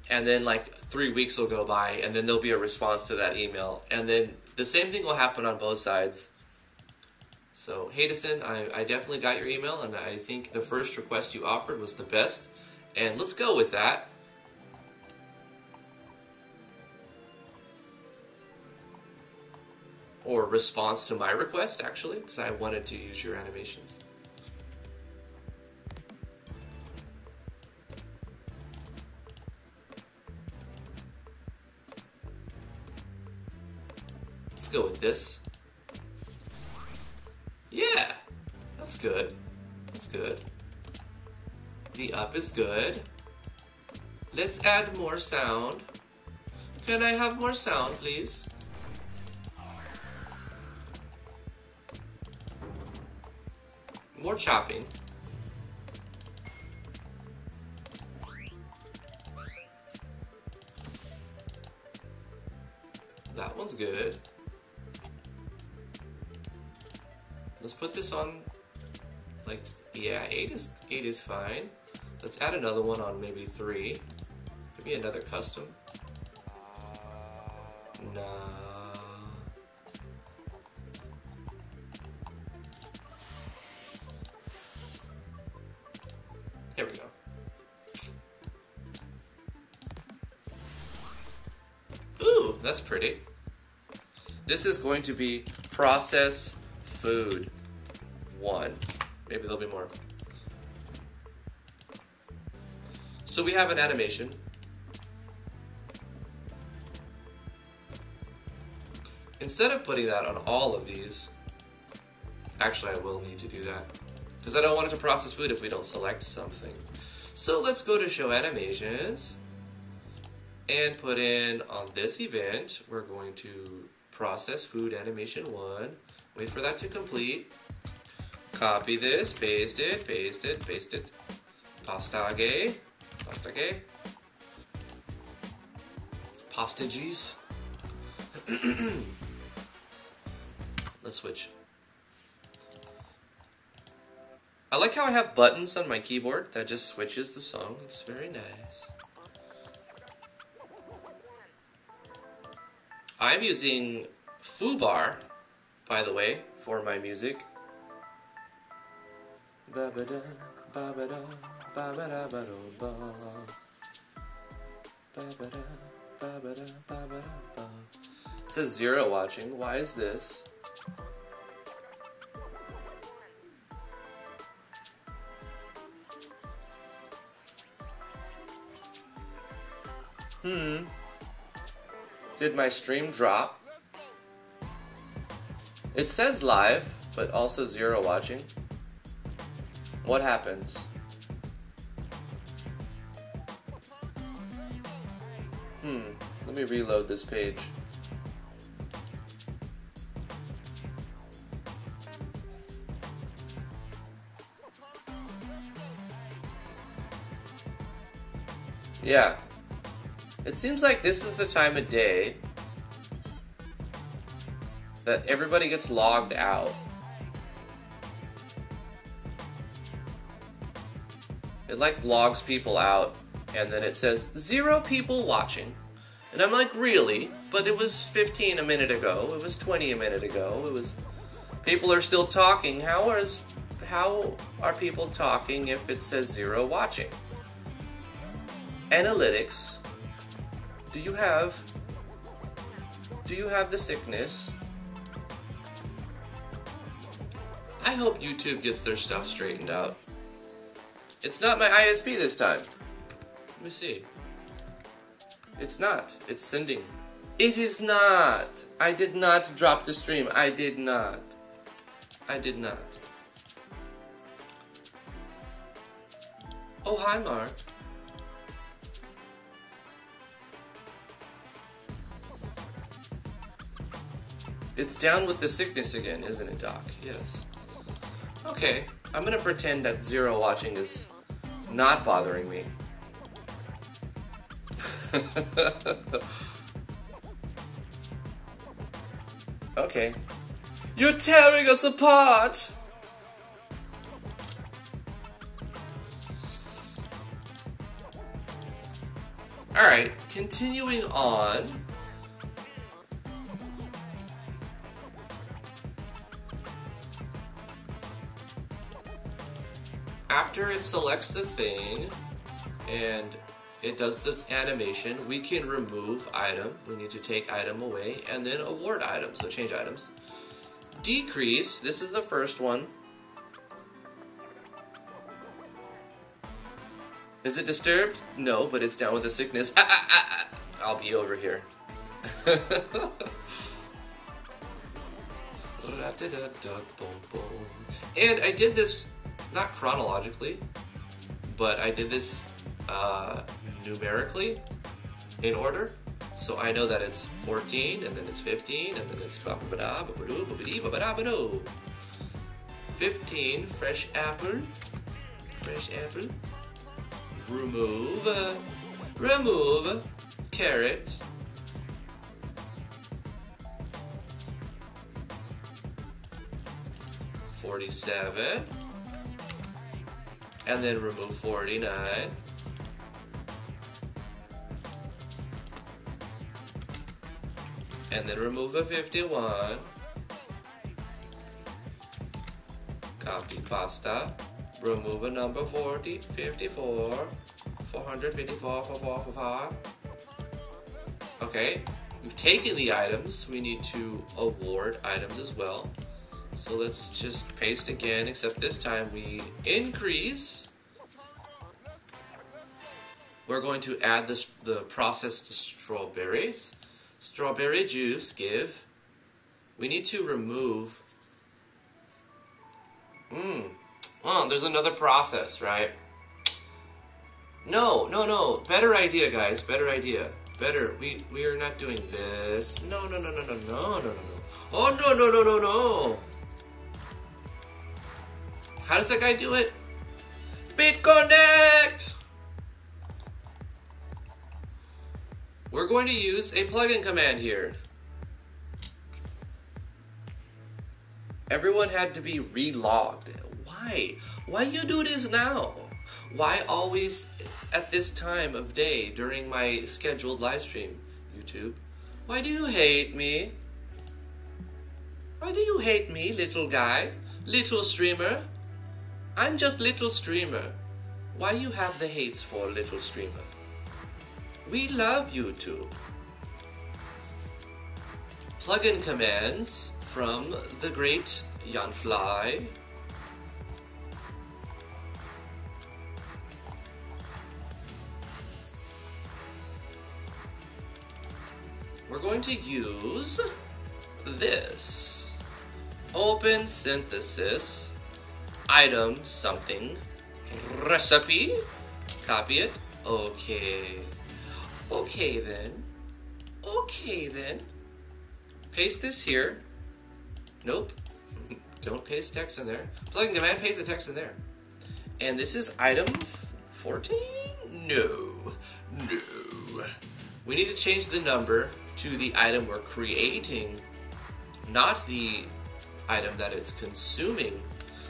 [SPEAKER 1] and then like 3 weeks will go by, and then there'll be a response to that email. And then the same thing will happen on both sides. So, Hateson, I definitely got your email, and I think the first request you offered was the best. And let's go with that. Or response to my request, actually, because I wanted to use your animations. Let's go with this. Yeah, that's good. That's good. The up is good. Let's add more sound. Can I have more sound, please? More chopping. That one's good. Let's put this on, like, yeah, 8 is fine. Let's add another one on maybe 3. Maybe another custom. Nah. Here we go. Ooh, that's pretty. This is going to be process food 1. Maybe there'll be more. So we have an animation. Instead of putting that on all of these, actually I will need to do that, because I don't want it to process food if we don't select something. So let's go to show animations and put in on this event, we're going to process food animation 1. Wait for that to complete. Copy this, paste it, paste it, paste it. Pastage, pastage. Postages. Let's switch. I like how I have buttons on my keyboard that just switches the song. It's very nice. I'm using Foobar, by the way, for my music. Ba-ba-da, ba-ba-da, ba-ba-da, ba-da-ba. Ba-ba-da, ba-ba-da, ba-ba-da, ba. It says 0 watching. Why is this? Did my stream drop? It says live, but also 0 watching. What happens? Let Let me reload this page. Yeah. It seems like this is the time of day that everybody gets logged out. It like logs people out, and then it says 0 people watching. And I'm like, really? But it was 15 a minute ago. It was 20 a minute ago. It was... People are still talking. How are people talking if it says 0 watching? Analytics. Do you have the sickness? I hope YouTube gets their stuff straightened out. It's not my ISP this time. Let me see. It's not. It's sending. It is not. I did not drop the stream. I did not. I did not. Oh, hi, Mark. It's down with the sickness again, isn't it, Doc? Yes. Okay, I'm gonna pretend that 0 watching is not bothering me. Okay. You're tearing us apart! Alright, continuing on. After it selects the thing and it does the animation, we can remove item. We need to take item away and then award item, so change items. Decrease, this is the first one. Is it disturbed? No, but it's down with the sickness. I'll be over here. And I did this, not chronologically, but I did this numerically in order. So I know that it's 14, and then it's 15, and then it's 15, fresh apple, remove, carrot, $47, and then remove 49, and then remove a 51, copy pasta, remove a number 40, 54, 454, 444. Okay, we've taken the items, we need to award items as well. So let's just paste again, except this time we increase. We're going to add the processed strawberries. Strawberry juice, give. We need to remove. Oh, there's another process, right? No. Better idea, guys. Better idea. Better. We are not doing this. No. Oh, no. How does that guy do it? BitConnect! We're going to use a plugin command here. Everyone had to be relogged. Why? Why you do this now? Why always at this time of day during my scheduled live stream, YouTube? Why do you hate me? Why do you hate me, little guy? Little streamer? I'm just little streamer. Why you have the hates for little streamer? We love you too. Plugin commands from the great Jan Fly. We're going to use this. Open synthesis. Item something. Recipe. Copy it. Okay. Okay then. Okay then. Paste this here. Nope. Don't paste text in there. Plugin command, paste the text in there. And this is item 14? No. We need to change the number to the item we're creating, not the item that it's consuming.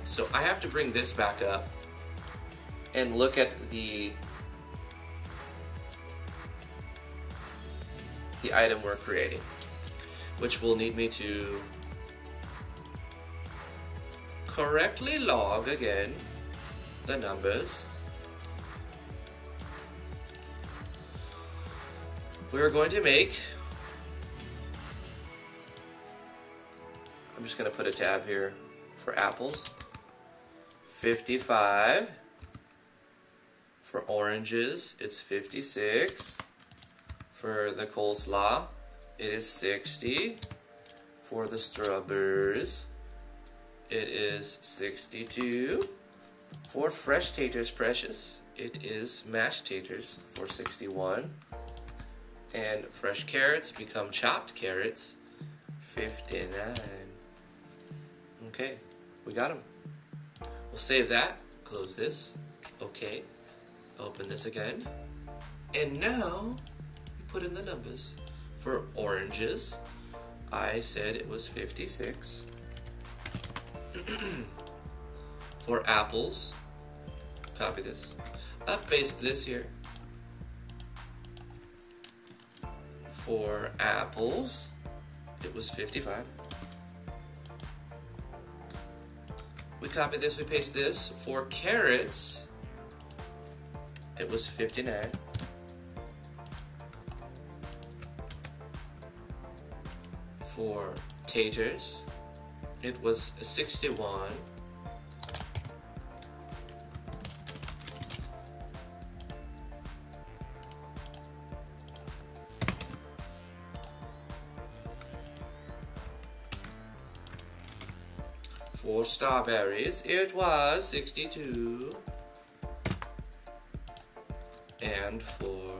[SPEAKER 1] So I have to bring this back up and look at the item we're creating, which will need me to correctly log again the numbers. We're going to make, I'm just going to put a tab here for apples, 55. For oranges, it's 56. For the coleslaw, it is 60. For the strawberries, it is 62. For fresh taters precious, it is mashed taters for 61. And fresh carrots become chopped carrots, 59. Okay, we got them. We'll save that, close this, okay, open this again, and now we put in the numbers. For oranges, I said it was 56. For apples, copy this, paste this here. For apples, it was 55. We copy this, we paste this. For carrots, it was 59. For taters, it was 61. For strawberries, it was 62. And for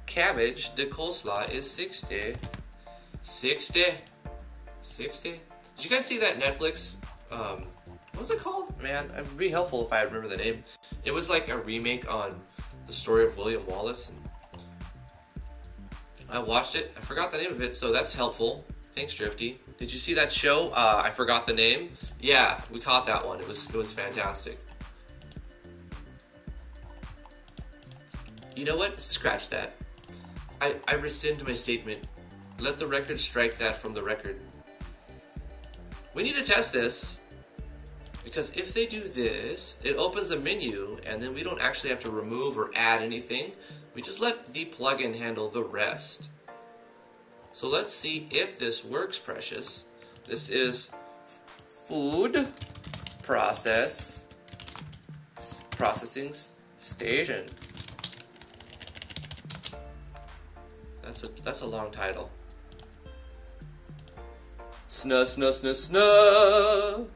[SPEAKER 1] cabbage, the coleslaw is 60. 60. 60. Did you guys see that Netflix, what was it called? Man, it would be helpful if I remember the name. It was like a remake on the story of William Wallace. And I watched it. I forgot the name of it, so that's helpful. Thanks, Drifty. Did you see that show? I forgot the name. Yeah, we caught that one. It was fantastic. You know what? Scratch that. I rescind my statement. Let the record strike that from the record. We need to test this, because if they do this, it opens a menu, and then we don't actually have to remove or add anything. We just let the plugin handle the rest. So let's see if this works, precious. This is food processing station. That's a long title. Snuh, snuh, snuh, snuh.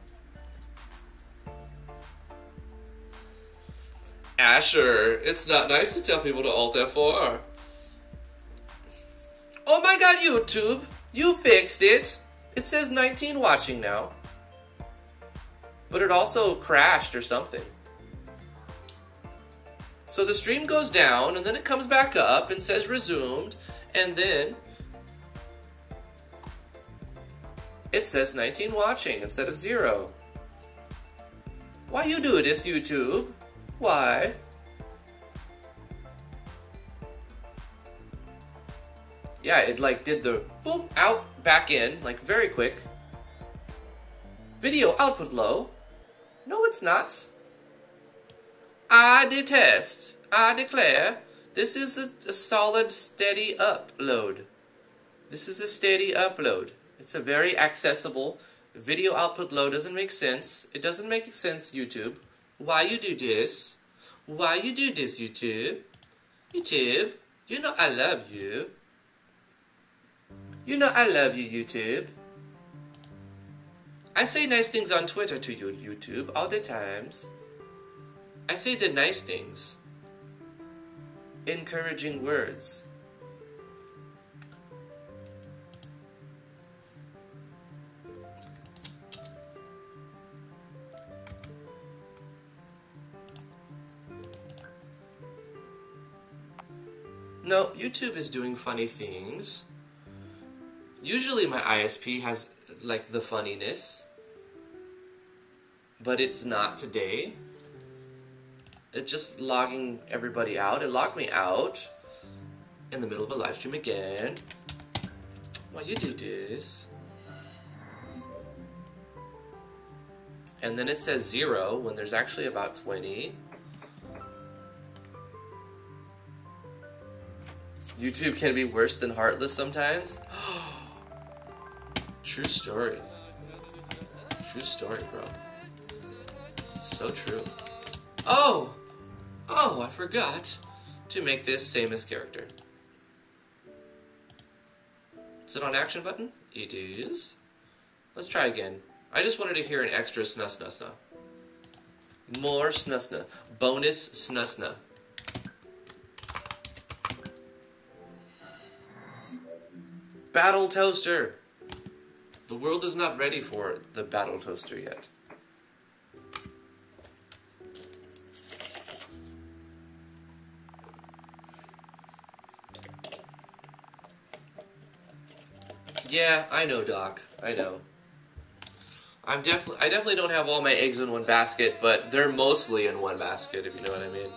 [SPEAKER 1] Asher, it's not nice to tell people to Alt F4. Oh my god, YouTube, you fixed it. It says 19 watching now. But it also crashed or something. So the stream goes down, and then it comes back up and says resumed, and then it says 19 watching instead of 0. Why you do this, YouTube? Why? Yeah, it like did the boom, out, back in, like very quick. Video output low. No, it's not. I detest, I declare, this is a solid, steady upload. This is a steady upload. It's a very accessible. Video output low doesn't make sense. It doesn't make sense, YouTube. Why you do this? Why you do this, YouTube? YouTube, you know I love you. You know I love you, YouTube. I say nice things on Twitter to you, YouTube, all the times. I say the nice things. encouraging words. No, YouTube is doing funny things. Usually my ISP has, like, the funniness. But it's not today. It's just logging everybody out. It logged me out in the middle of a live stream again. Why you do this? And then it says 0 when there's actually about 20. YouTube can be worse than heartless sometimes. True story. True story, bro. It's so true. Oh! Oh, I forgot to make this same as character. Is it on action button? It is. Let's try again. I just wanted to hear an extra snusnusna. More snusna. Bonus snusna. Battle toaster. The world is not ready for the battle toaster yet. Yeah, I know, Doc. I know. I definitely don't have all my eggs in one basket, but they're mostly in one basket, if you know what I mean.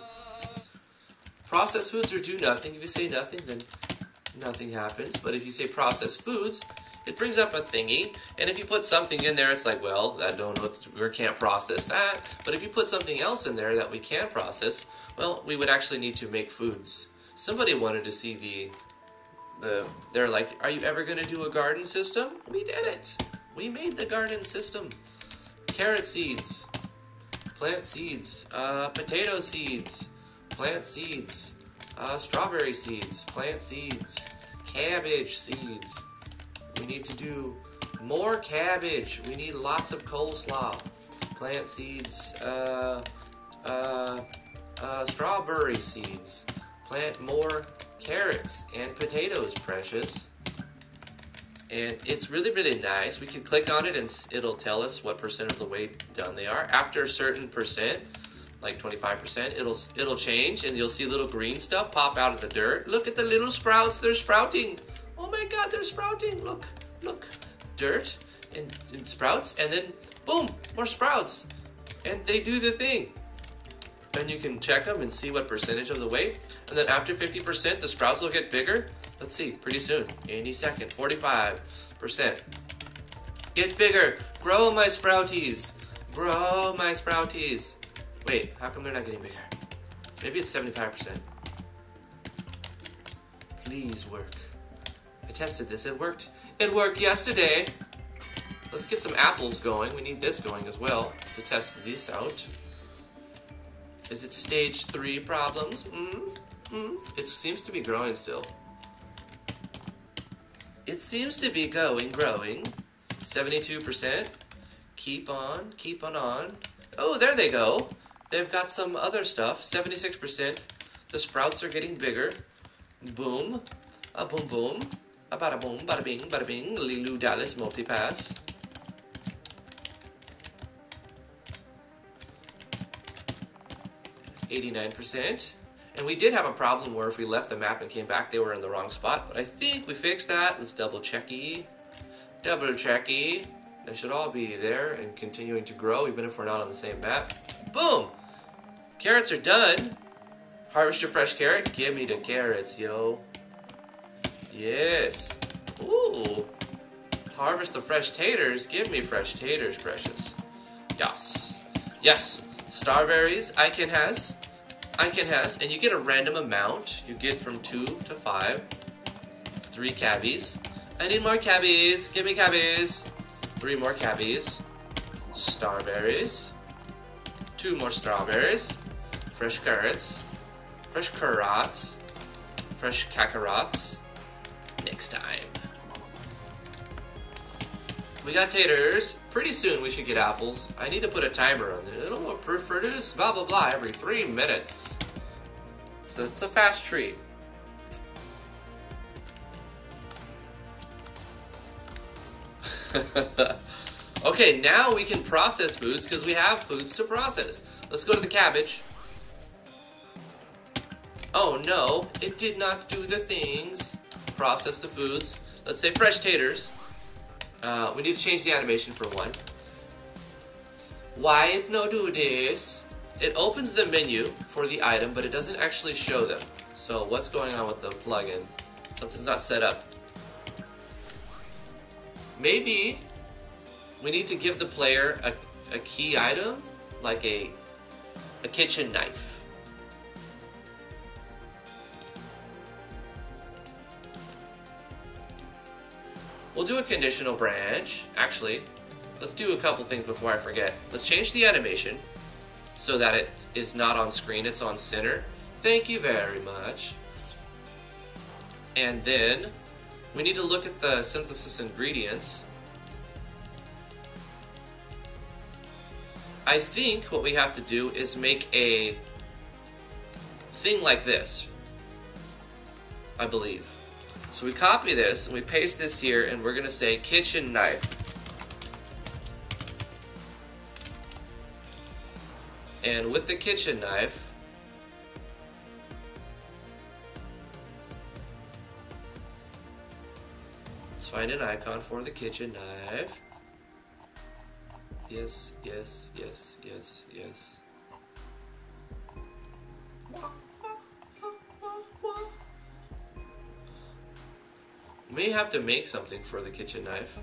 [SPEAKER 1] Processed foods or do nothing. If you say nothing, then nothing happens. But if you say processed foods, it brings up a thingy. And if you put something in there, it's like, well, we can't process that. But if you put something else in there that we can process, well, we would actually need to make foods. Somebody wanted to see they're like, are you ever going to do a garden system? We did it. We made the garden system. Carrot seeds, plant seeds, potato seeds, plant seeds, strawberry seeds, plant seeds, cabbage seeds. We need to do more cabbage. We need lots of coleslaw. Plant seeds, strawberry seeds. Plant more carrots and potatoes, precious. And it's really, really nice. We can click on it and it'll tell us what percent of the way done they are. After a certain percent, like 25%, it'll change and you'll see little green stuff pop out of the dirt. Look at the little sprouts, they're sprouting. Oh my god, they're sprouting. Look. Dirt and sprouts, and then boom, more sprouts. And they do the thing. And you can check them and see what percentage of the way. And then after 50%, the sprouts will get bigger. Let's see, pretty soon, any second, 45%. Get bigger, grow my sprouties. Grow my sprouties. Wait, how come they're not getting bigger? Maybe it's 75%. Please work. I tested this, it worked. It worked yesterday. Let's get some apples going. We need this going as well to test this out. Is it stage 3 problems? It seems to be growing still. It seems to be growing. 72%. Keep on. Oh, there they go. They've got some other stuff. 76%. The sprouts are getting bigger. Boom. A boom boom. A bada boom, bada bing, Lilu Dallas multipass. It's 89%. And we did have a problem where if we left the map and came back, they were in the wrong spot. But I think we fixed that. Let's double checky. They should all be there and continuing to grow, even if we're not on the same map. Boom! Carrots are done. Harvest your fresh carrot. Give me the carrots, yo. Yes. Ooh. Harvest the fresh taters. Give me fresh taters, precious. Yes. Yes. Starberries, I can has. And you get a random amount. You get from 2 to 5. 3 cabbies. I need more cabbies. Give me cabbies. 3 more cabbies. Starberries. 2 more strawberries. Fresh carrots. Fresh carrots. Fresh kakarotts. Next time. We got taters. Pretty soon we should get apples. I need to put a timer on it. It'll produce blah blah blah every 3 minutes. So it's a fast treat. Okay, now we can process foods because we have foods to process. Let's go to the cabbage. Oh no, it did not do the things. Process the foods. Let's say fresh taters. We need to change the animation for one. Why it no do this? It opens the menu for the item, but it doesn't actually show them. So what's going on with the plugin? Something's not set up. Maybe we need to give the player a key item, like a kitchen knife. We'll do a conditional branch. Actually, let's do a couple things before I forget. Let's change the animation so that it is not on screen, it's on center. Thank you very much. And then we need to look at the synthesis ingredients. I think what we have to do is make a thing like this, I believe. So we copy this and we paste this here and we're gonna say kitchen knife. And with the kitchen knife, let's find an icon for the kitchen knife. Yes, yes, yes, yes, yes. May have to make something for the kitchen knife.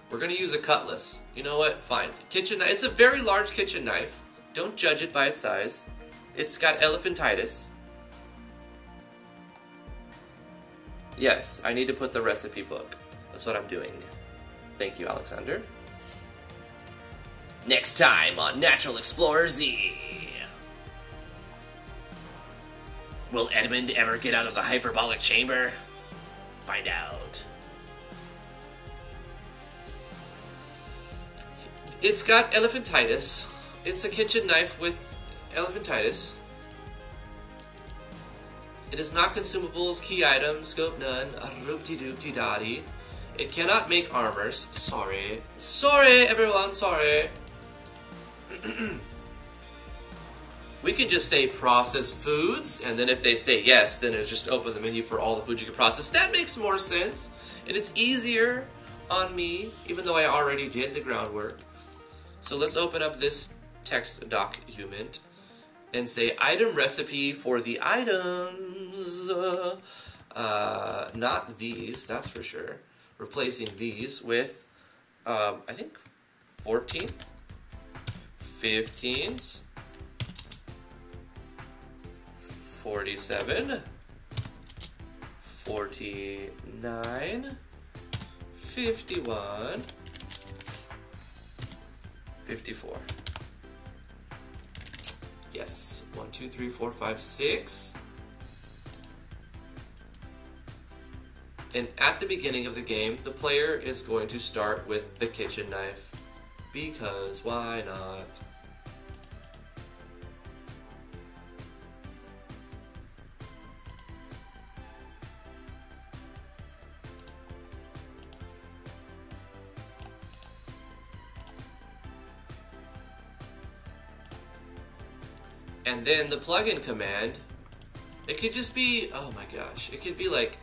[SPEAKER 1] We're gonna use a cutlass. You know what? Fine. Kitchen knife. It's a very large kitchen knife. Don't judge it by its size. It's got elephantitis. Yes, I need to put the recipe book. That's what I'm doing. Thank you, Alexander. Next time on Natural Explorer Z. Will Edmund ever get out of the hyperbolic chamber? Find out. It's got elephantitis. It's a kitchen knife with elephantitis. It is not consumables, key item, scope none, roopty-doopty-dotty. It cannot make armors. Sorry. Sorry, everyone, sorry. We can just say process foods, and then if they say yes, then it'll just open the menu for all the foods you can process. That makes more sense, and it's easier on me, even though I already did the groundwork. So let's open up this text document and say item recipe for the items. Not these, that's for sure. Replacing these with, I think, 14, 15s, 47, 49, 51, 54. Yes, 1, 2, 3, 4, 5, 6. And at the beginning of the game, the player is going to start with the kitchen knife. Because why not? And then the plugin command, it could just be, oh my gosh, it could be like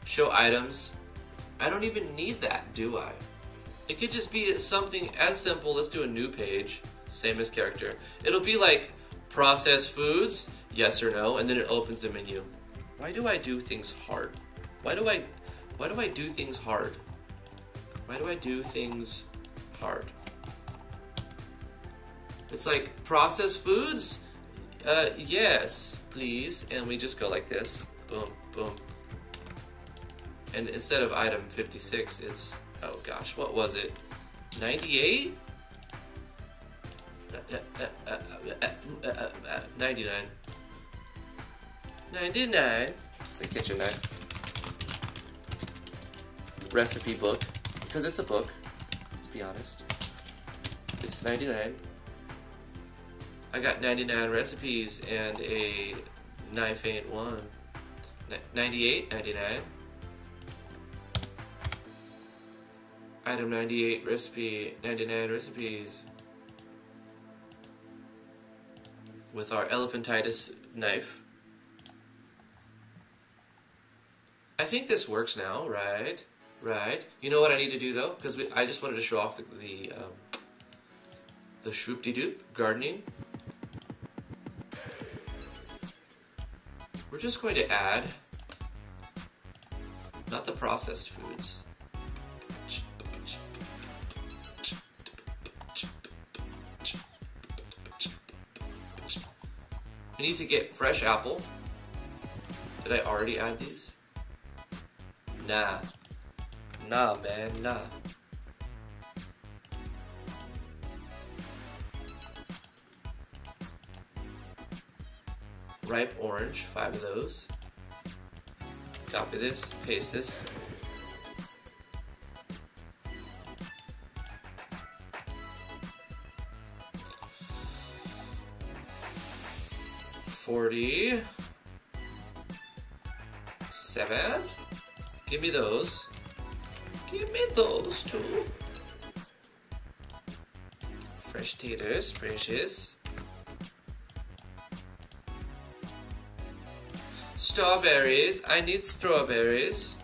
[SPEAKER 1] show items. I don't even need that, do I? It could just be something as simple. Let's do a new page, same as character. It'll be like process foods, yes or no, and then it opens the menu. Why do I do things hard? Why do I do things hard? Why do I do things hard? It's like process foods. Yes, please. And we just go like this. Boom, boom. And instead of item 56, it's, oh gosh, what was it? 98? 99. 99. It's a kitchen knife. Recipe book. Because it's a book. Let's be honest. It's 99. I got 99 recipes and a knife ain't one. 98, 99. Item 98 recipe, 99 recipes. With our elephantitis knife. I think this works now, right? Right. You know what I need to do though? Because I just wanted to show off the shroop-de-doop gardening. We're just going to add, not the processed foods. We need to get fresh apple. Did I already add these? Nah. Nah, man, nah. Ripe orange, 5 of those. Copy this, paste this. $47. Give me those. Give me those too. Fresh taters, precious. Strawberries. I need strawberries.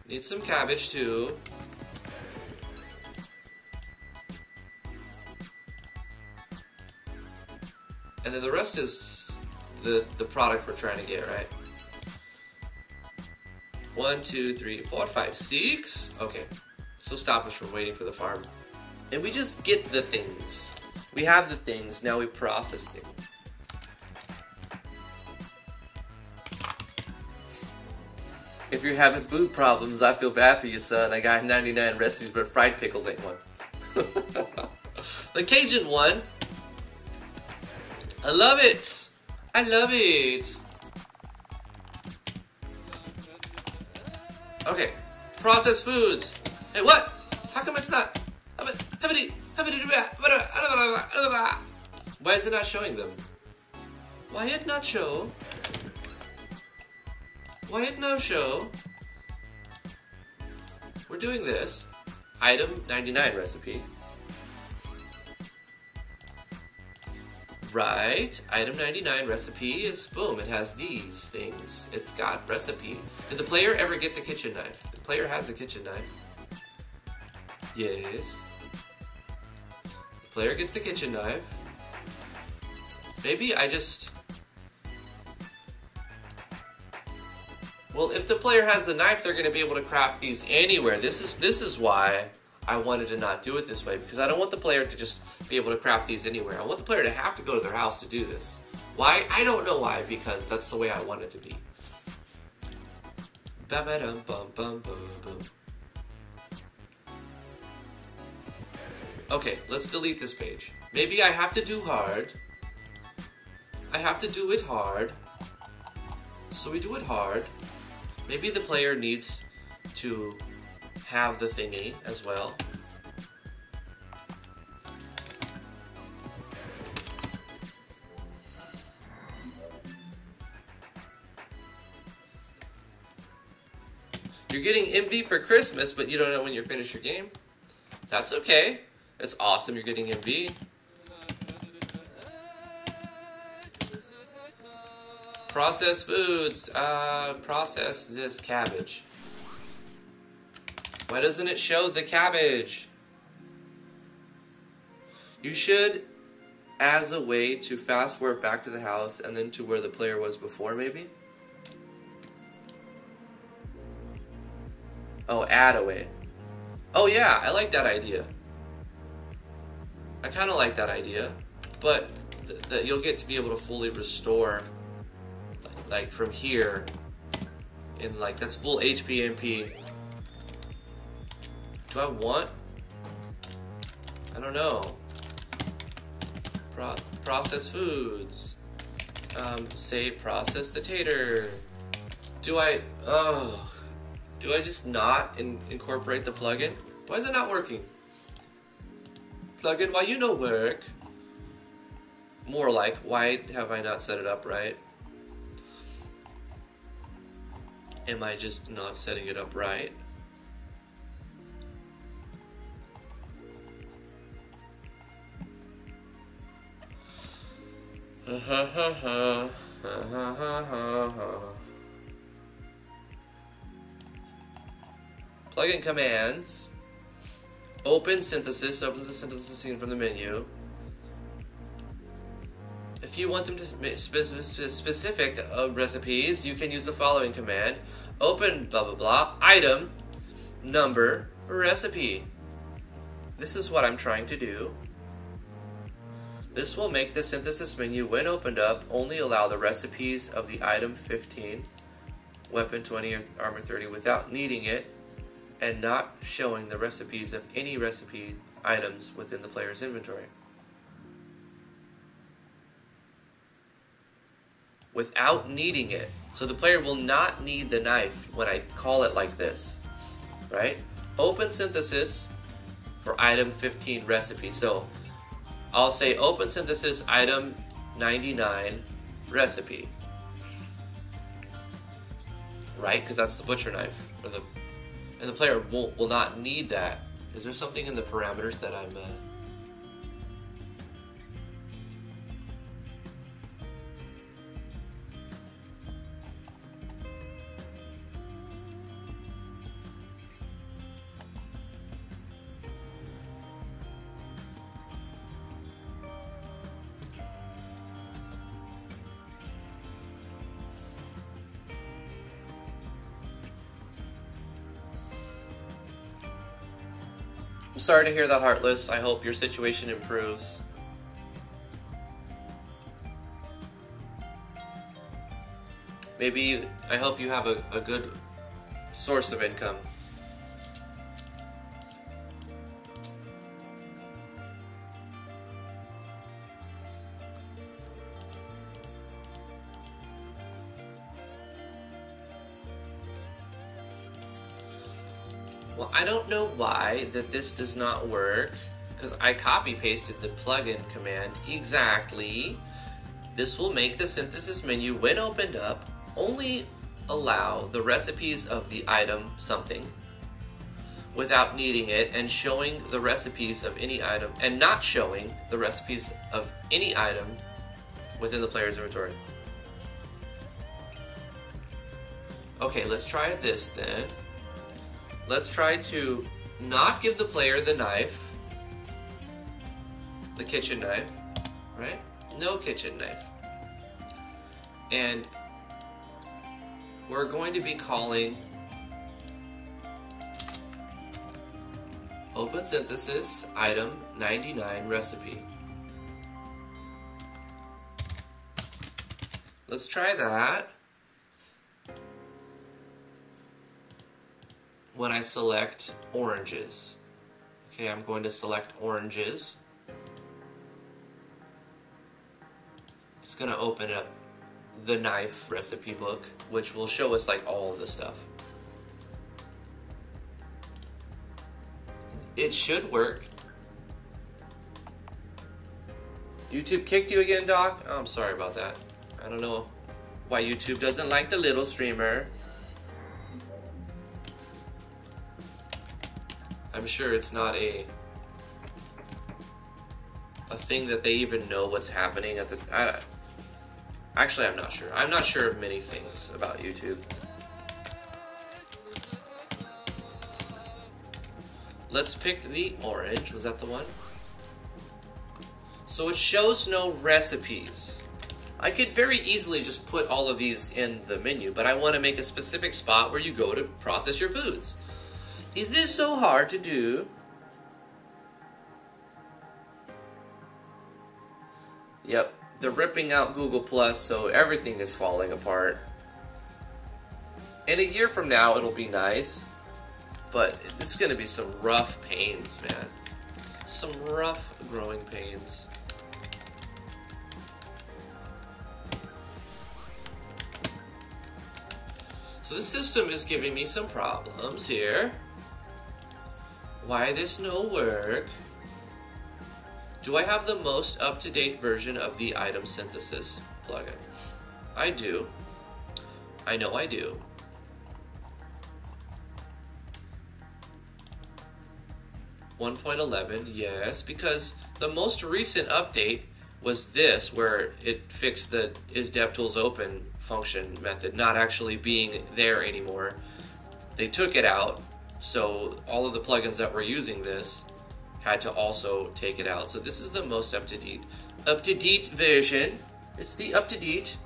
[SPEAKER 1] Need some cabbage too. And then the rest is the product we're trying to get, right? 1, 2, 3, 4, 5, 6. Okay. So stop us from waiting for the farm. And we just get the things. We have the things, now we process things. If you're having food problems, I feel bad for you, son. I got 99 recipes, but fried pickles ain't one. The Cajun one. I love it. I love it. Okay. Processed foods. Hey, what? How come it's not? Why is it not showing them? Why it not show? Why it no show? We're doing this. Item 99 recipe. Right. Item 99 recipe is, boom, it has these things. It's got recipe. Did the player ever get the kitchen knife? The player has the kitchen knife. Yes. The player gets the kitchen knife. Maybe I just... Well, if the player has the knife, they're going to be able to craft these anywhere. This is why I wanted to not do it this way, because I don't want the player to just be able to craft these anywhere. I want the player to have to go to their house to do this. Why? I don't know why, because that's the way I want it to be. Okay, let's delete this page. Maybe I have to do hard. I have to do it hard. So we do it hard. Maybe the player needs to have the thingy as well. You're getting MV for Christmas, but you don't know when you finish your game. That's okay. It's awesome you're getting MV. Processed foods. Process this cabbage. Why doesn't it show the cabbage? You should, as a way to fast forward back to the house and then to where the player was before, maybe? Oh, add away. Oh yeah, I like that idea. I kind of like that idea. But that you'll get to be able to fully restore, like from here, in like, that's full HP MP. Do I want? I don't know. Processed foods. Say process the tater. Do I just not incorporate the plugin? Why is it not working? Plugin, why you no work? More like, why have I not set it up right? Am I just not setting it up right? Plugin commands. Open synthesis, opens the synthesis scene from the menu. If you want them to make specific recipes, you can use the following command. Open blah blah blah, item, number, recipe. This is what I'm trying to do. This will make the synthesis menu, when opened up, only allow the recipes of the item 15, weapon 20, or armor 30 without needing it, and not showing the recipes of any recipe items within the player's inventory. Without needing it. So the player will not need the knife when I call it like this, right? Open synthesis for item 15 recipe. So I'll say open synthesis item 99 recipe, right? Because that's the butcher knife, and the player will not need that. Is there something in the parameters that I'm? I'm sorry to hear that, Heartless. I hope your situation improves. Maybe, I hope you have a good source of income. Well, I don't know why that this does not work, because I copy-pasted the plugin command exactly. This will make the synthesis menu, when opened up, only allow the recipes of the item something without needing it, and showing the recipes of any item, and not showing the recipes of any item within the player's inventory. Okay, let's try this then. Let's try to not give the player the knife, the kitchen knife, right? No kitchen knife. And we're going to be calling open synthesis item 99 recipe. Let's try that. When I select oranges. Okay, I'm going to select oranges. It's going to open up the knife recipe book, which will show us like all of the stuff. It should work. YouTube kicked you again, Doc? Oh, I'm sorry about that. I don't know why YouTube doesn't like the little streamer. I'm sure it's not a thing that they even know what's happening at the... Actually, I'm not sure. I'm not sure of many things about YouTube. Let's pick the orange. Was that the one? So it shows no recipes. I could very easily just put all of these in the menu, but I want to make a specific spot where you go to process your foods. Is this so hard to do? Yep, they're ripping out Google Plus, so everything is falling apart. In a year from now, it'll be nice, but it's going to be some rough pains, man. Some rough growing pains. So the system is giving me some problems here. Why this no work? Do I have the most up-to-date version of the item synthesis plugin? I do. I know I do. .11, yes, because the most recent update was this, where it fixed the is DevTools open function method not actually being there anymore. They took it out, so all of the plugins that were using this had to also take it out. So this is the most up-to-date version. It's the up-to-date.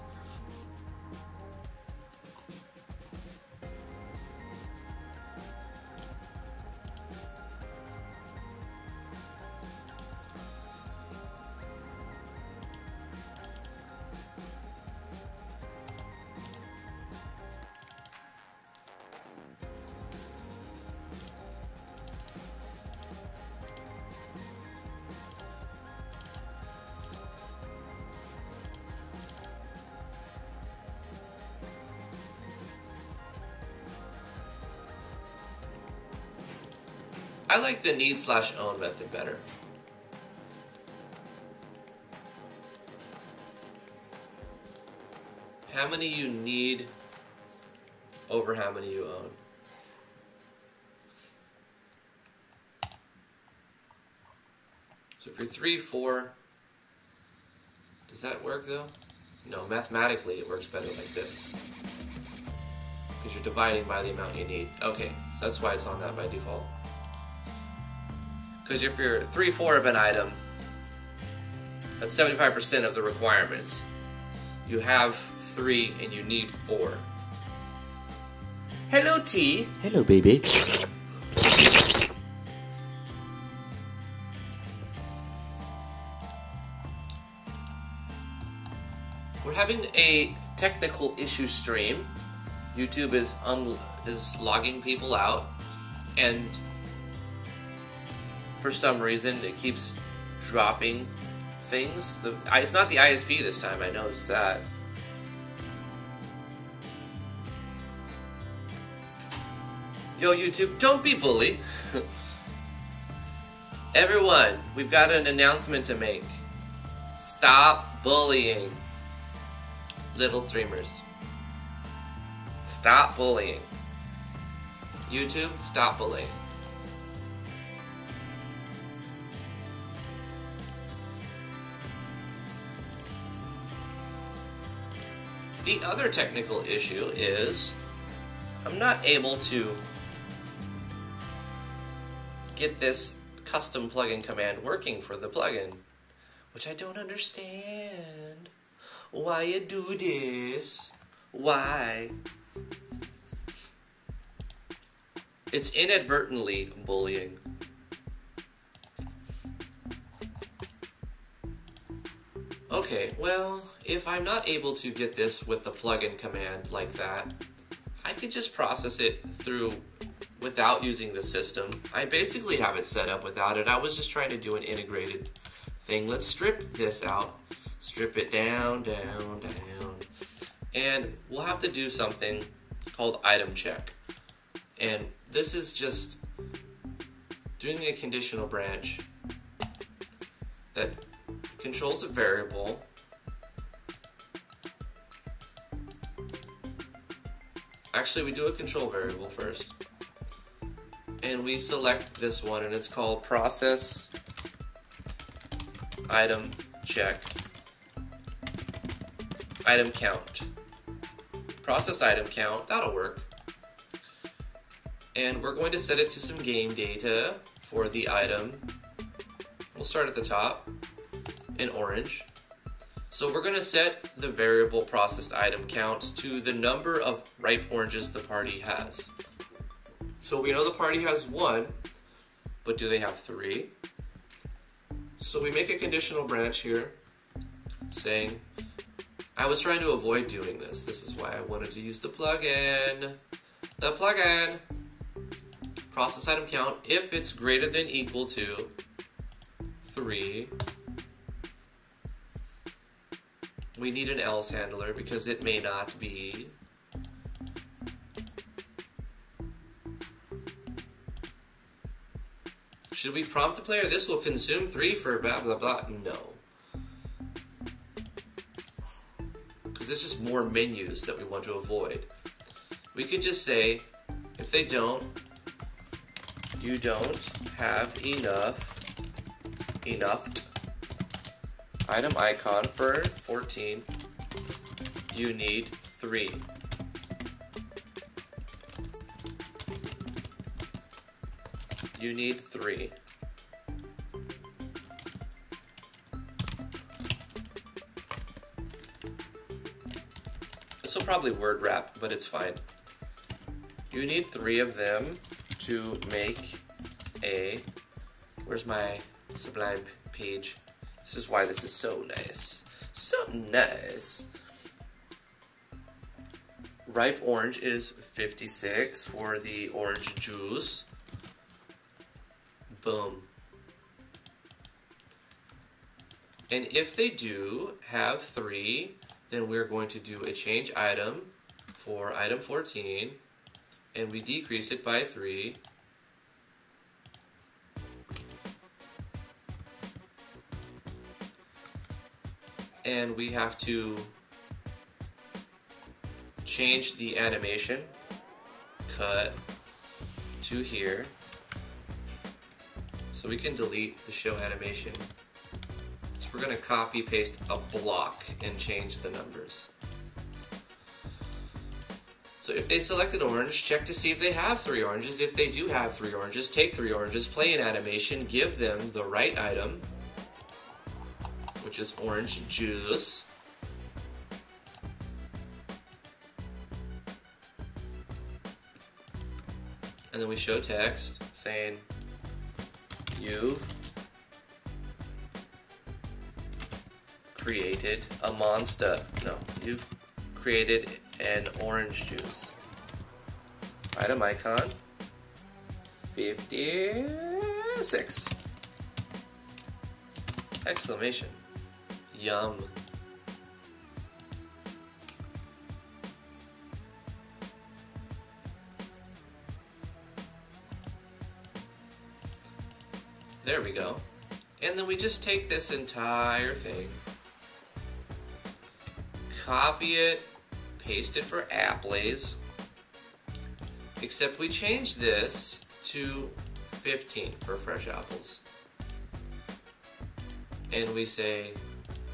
[SPEAKER 1] I like the need/own method better. How many you need over how many you own. So if you're 3, 4, does that work though? No, mathematically it works better like this. Because you're dividing by the amount you need. Okay, so that's why it's on that by default. Because if you're 3, 4 of an item, that's 75% of the requirements. You have 3 and you need 4. Hello, T.
[SPEAKER 2] Hello, baby.
[SPEAKER 1] We're having a technical issue stream. YouTube is logging people out, and for some reason it keeps dropping things. It's not the ISP this time, I noticed that. Yo, YouTube, don't be bully. Everyone, we've got an announcement to make. Stop bullying little streamers. Stop bullying. YouTube, stop bullying. The other technical issue is I'm not able to get this custom plugin command working for the plugin, which I don't understand. Why you do this? Why? It's inadvertently bullying. Okay, well, if I'm not able to get this with the plugin command like that, I could just process it through without using the system. I basically have it set up without it. I was just trying to do an integrated thing. Let's strip this out. Strip it down, down, down. And we'll have to do something called item check. And this is just doing a conditional branch that controls a variable. Actually, we do a control variable first. And we select this one, and it's called process item check item count. Process item count, that'll work. And we're going to set it to some game data for the item. We'll start at the top in orange. So we're going to set the variable processed item count to the number of ripe oranges the party has. So we know the party has 1, but do they have 3? So we make a conditional branch here saying, I was trying to avoid doing this. This is why I wanted to use the plugin. The plugin. Process item count if it's greater than equal to 3. We need an else handler because it may not be. Should we prompt the player? This will consume 3 for blah blah blah. No. Because there's just more menus that we want to avoid. We could just say, if they don't, you don't have enough item icon for 14. You need 3. You need 3. This will probably word wrap, but it's fine. You need 3 of them to make a... Where's my Sublime page? This is why this is so nice. So nice. Ripe orange is 56 for the orange juice. Boom. And if they do have 3, then we're going to do a change item for item 14, and we decrease it by 3. And we have to change the animation, cut to here, so we can delete the show animation. So we're going to copy paste a block and change the numbers. So if they select an orange, check to see if they have 3 oranges. If they do have 3 oranges, take 3 oranges, play an animation, give them the right item, which is orange juice. And then we show text saying, you've created a monster. No, you've created an orange juice. Item icon, 56. Exclamation. Yum. There we go. And then we just take this entire thing, copy it, paste it for Appleys, except we change this to 15 for fresh apples. And we say,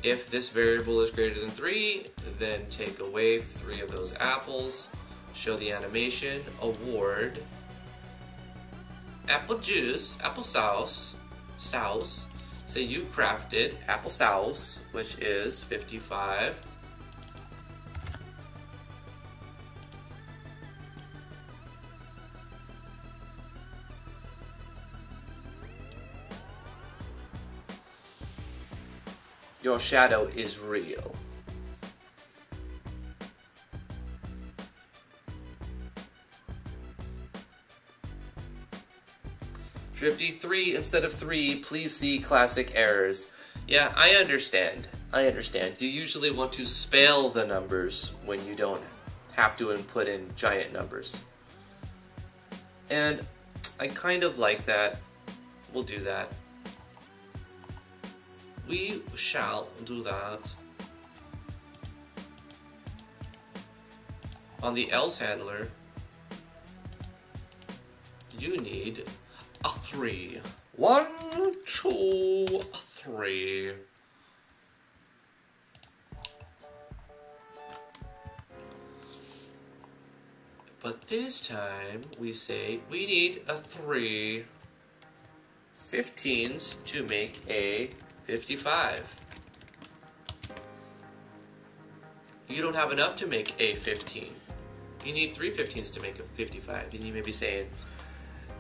[SPEAKER 1] if this variable is greater than 3, then take away 3 of those apples, show the animation, award, apple juice, apple sauce, say you crafted apple sauce, which is 55. Your shadow is real. Drifty 3 instead of 3, please see classic errors. Yeah, I understand. You usually want to spell the numbers when you don't have to input in giant numbers. And I kind of like that. We'll do that. We shall do that. On the else handler, you need a 3. 1, 2, 3. But this time we say we need a 3 15s to make a 55. You don't have enough to make a 15. You need 3 15s to make a 55. And you may be saying,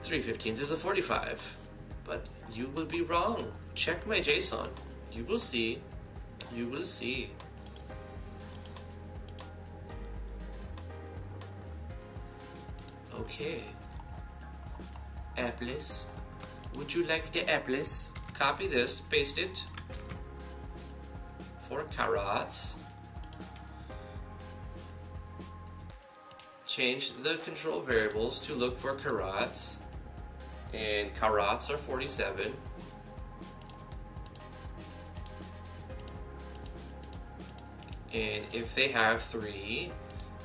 [SPEAKER 1] 3 15s is a 45. But you will be wrong. Check my JSON. You will see. You will see. Okay. Apples. Would you like the apples? Copy this, paste it for carrots. Change the control variables to look for carrots. And carats are 47. And if they have 3,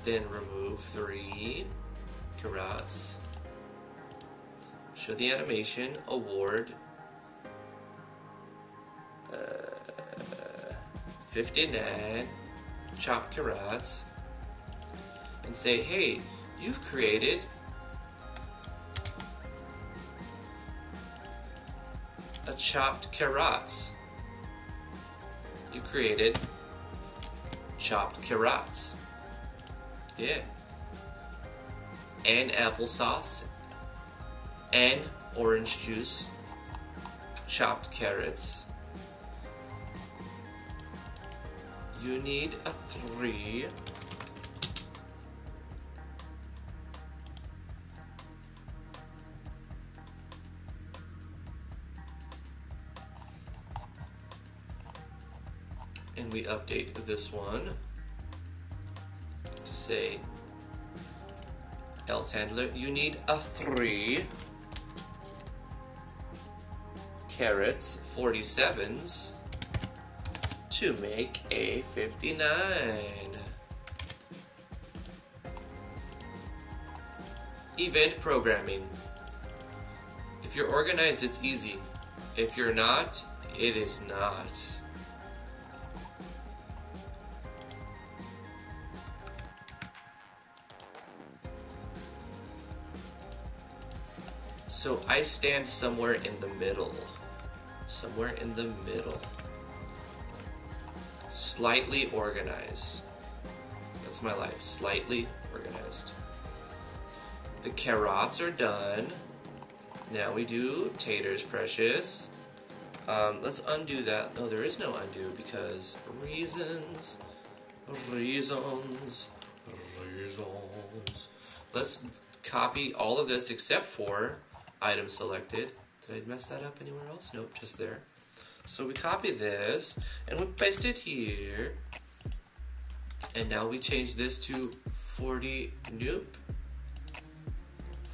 [SPEAKER 1] then remove 3 carats. Show the animation, award 59 chopped carats, and say, hey, you've created a chopped carrots. You created chopped carrots. Yeah. And applesauce. And orange juice. Chopped carrots. You need a 3. And we update this one to say, else handler, you need a 3 carrots, 47s, to make a 59. Event programming. If you're organized, it's easy. If you're not, it is not. So I stand somewhere in the middle. Somewhere in the middle. Slightly organized. That's my life. Slightly organized. The carrots are done. Now we do taters, precious. Let's undo that. No, there is no undo because reasons. Let's copy all of this except for item selected. Did I mess that up anywhere else? Nope, just there. So we copy this and we paste it here. And now we change this to 40, nope.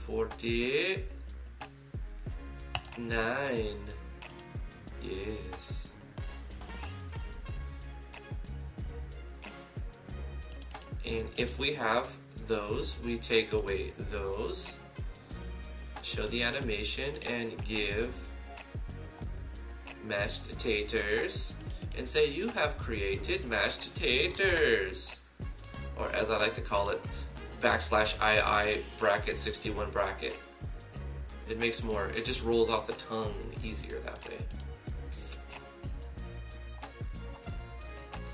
[SPEAKER 1] 49. Yes. And if we have those, we take away those. Show the animation and give mashed taters and say you have created mashed taters, or as I like to call it, /II bracket 61 bracket. It makes more, it just rolls off the tongue easier that way.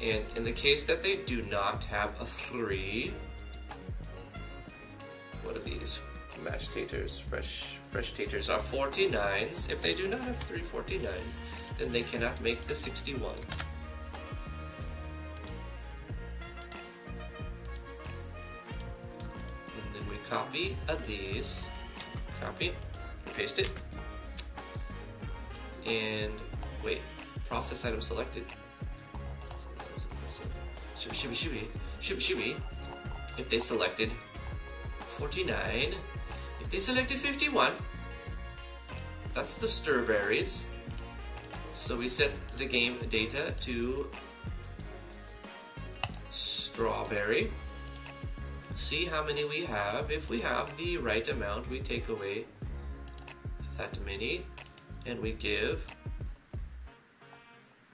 [SPEAKER 1] And in the case that they do not have a 3, what are these? Mashed taters, fresh taters are 49s. If they do not have 3 49s, then they cannot make the 61. And then we copy these, copy, paste it, and wait, process item selected. Shibby. If they selected 49. If they selected 51, that's the strawberries. So we set the game data to strawberry. See how many we have. If we have the right amount, we take away that many and we give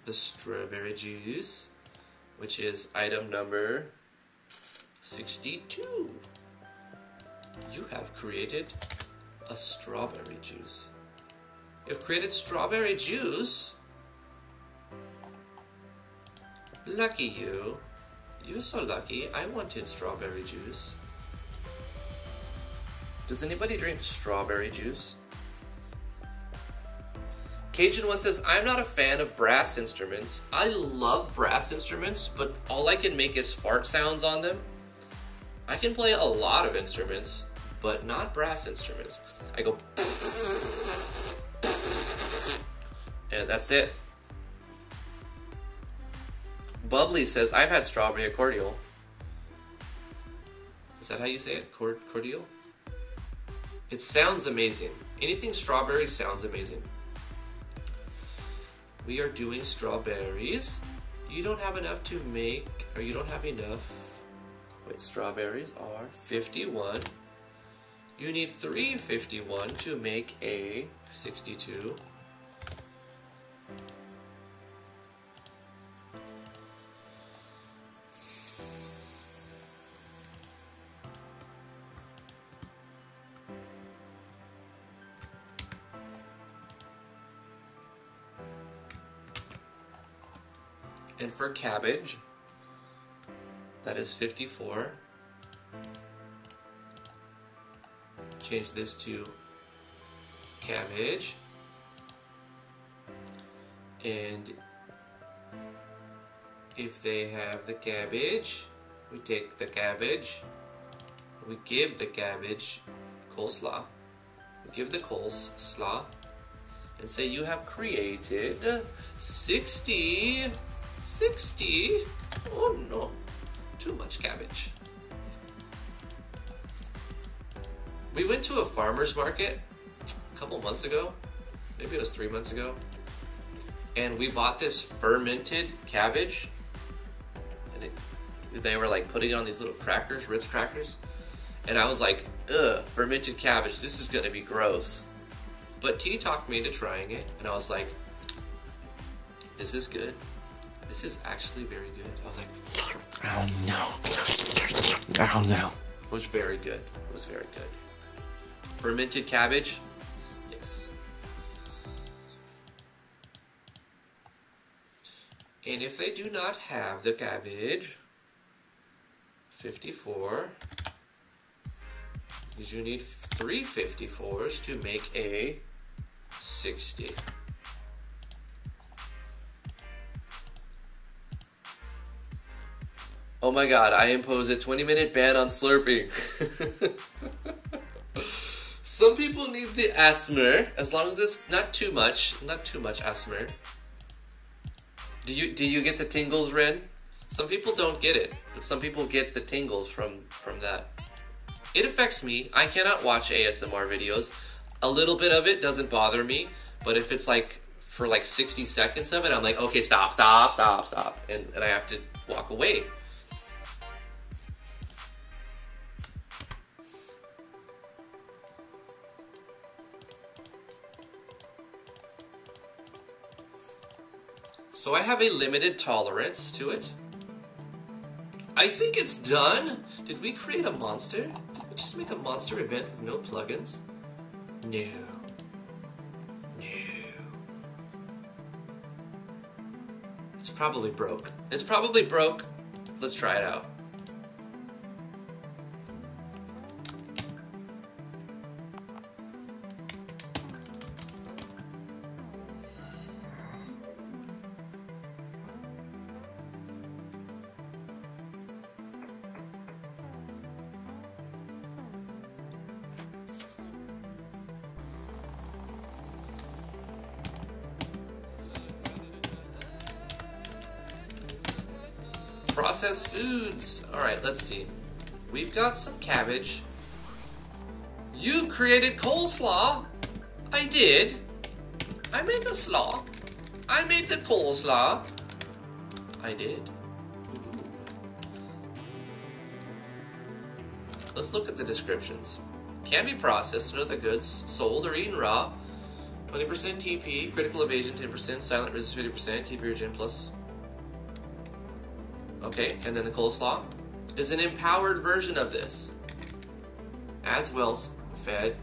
[SPEAKER 1] the strawberry juice, which is item number 62. You have created a strawberry juice. You've created strawberry juice. Lucky you. You're so lucky. I wanted strawberry juice. Does anybody drink strawberry juice? Cajun one says, I'm not a fan of brass instruments. I love brass instruments, but all I can make is fart sounds on them. I can play a lot of instruments, but not brass instruments. I go, and that's it. Bubbly says, I've had strawberry cordial. Is that how you say it? Cordial? It sounds amazing. Anything strawberry sounds amazing. We are doing strawberries. You don't have enough to make, or you don't have enough. Wait, strawberries are 51. You need 351 to make a 62. And for cabbage, that is 54. Change this to cabbage. And if they have the cabbage, we take the cabbage, we give the cabbage coleslaw. We give the coleslaw and say you have created 60. Oh no, too much cabbage. We went to a farmer's market a couple months ago, maybe it was 3 months ago, and we bought this fermented cabbage, and they were like putting it on these little crackers, Ritz crackers, and I was like, ugh, fermented cabbage, this is gonna be gross. But T talked me into trying it, and I was like, this is good. This is actually very good. I was like, oh no. Oh no. It was very good. It was very good. Fermented cabbage? Yes. And if they do not have the cabbage, 54, because you need 3 54s to make a 60. Oh my god, I impose a 20-minute ban on slurping. Some people need the asthma, as long as it's not too much asthma. Do you get the tingles, Ren? Some people don't get it, but some people get the tingles from that. It affects me. I cannot watch ASMR videos. A little bit of it doesn't bother me, but if it's like for like 60 seconds of it, I'm like, okay, stop, and I have to walk away. So I have a limited tolerance to it. I think it's done. Did we create a monster? Did we just make a monster event with no plugins? No. It's probably broke. It's probably broke. Let's try it out. Processed foods. Alright, let's see. We've got some cabbage. You've created coleslaw. I did. I made the slaw. I made the coleslaw. I did. Ooh. Let's look at the descriptions. Can be processed into other goods, sold or eaten raw. 20% TP, critical evasion 10%, silent resist 50%, TP regen plus. Okay, and then the coleslaw is an empowered version of this. Adds wells, fed,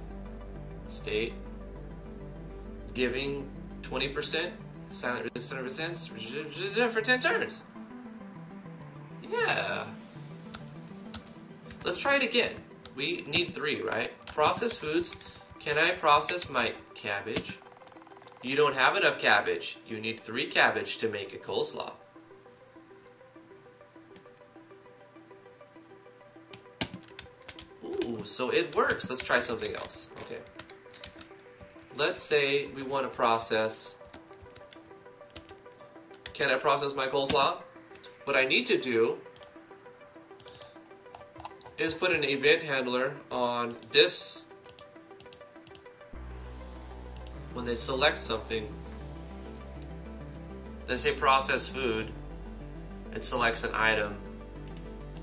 [SPEAKER 1] state, giving 20%, silent resist 100% for 10 turns. Yeah. Let's try it again. We need 3, right? Processed foods. Can I process my cabbage? You don't have enough cabbage. You need 3 cabbage to make a coleslaw. Ooh, so it works. Let's try something else. Okay. Let's say we want to process... Can I process my coleslaw? What I need to do is put an event handler on this when they select something, they say processed food, it selects an item,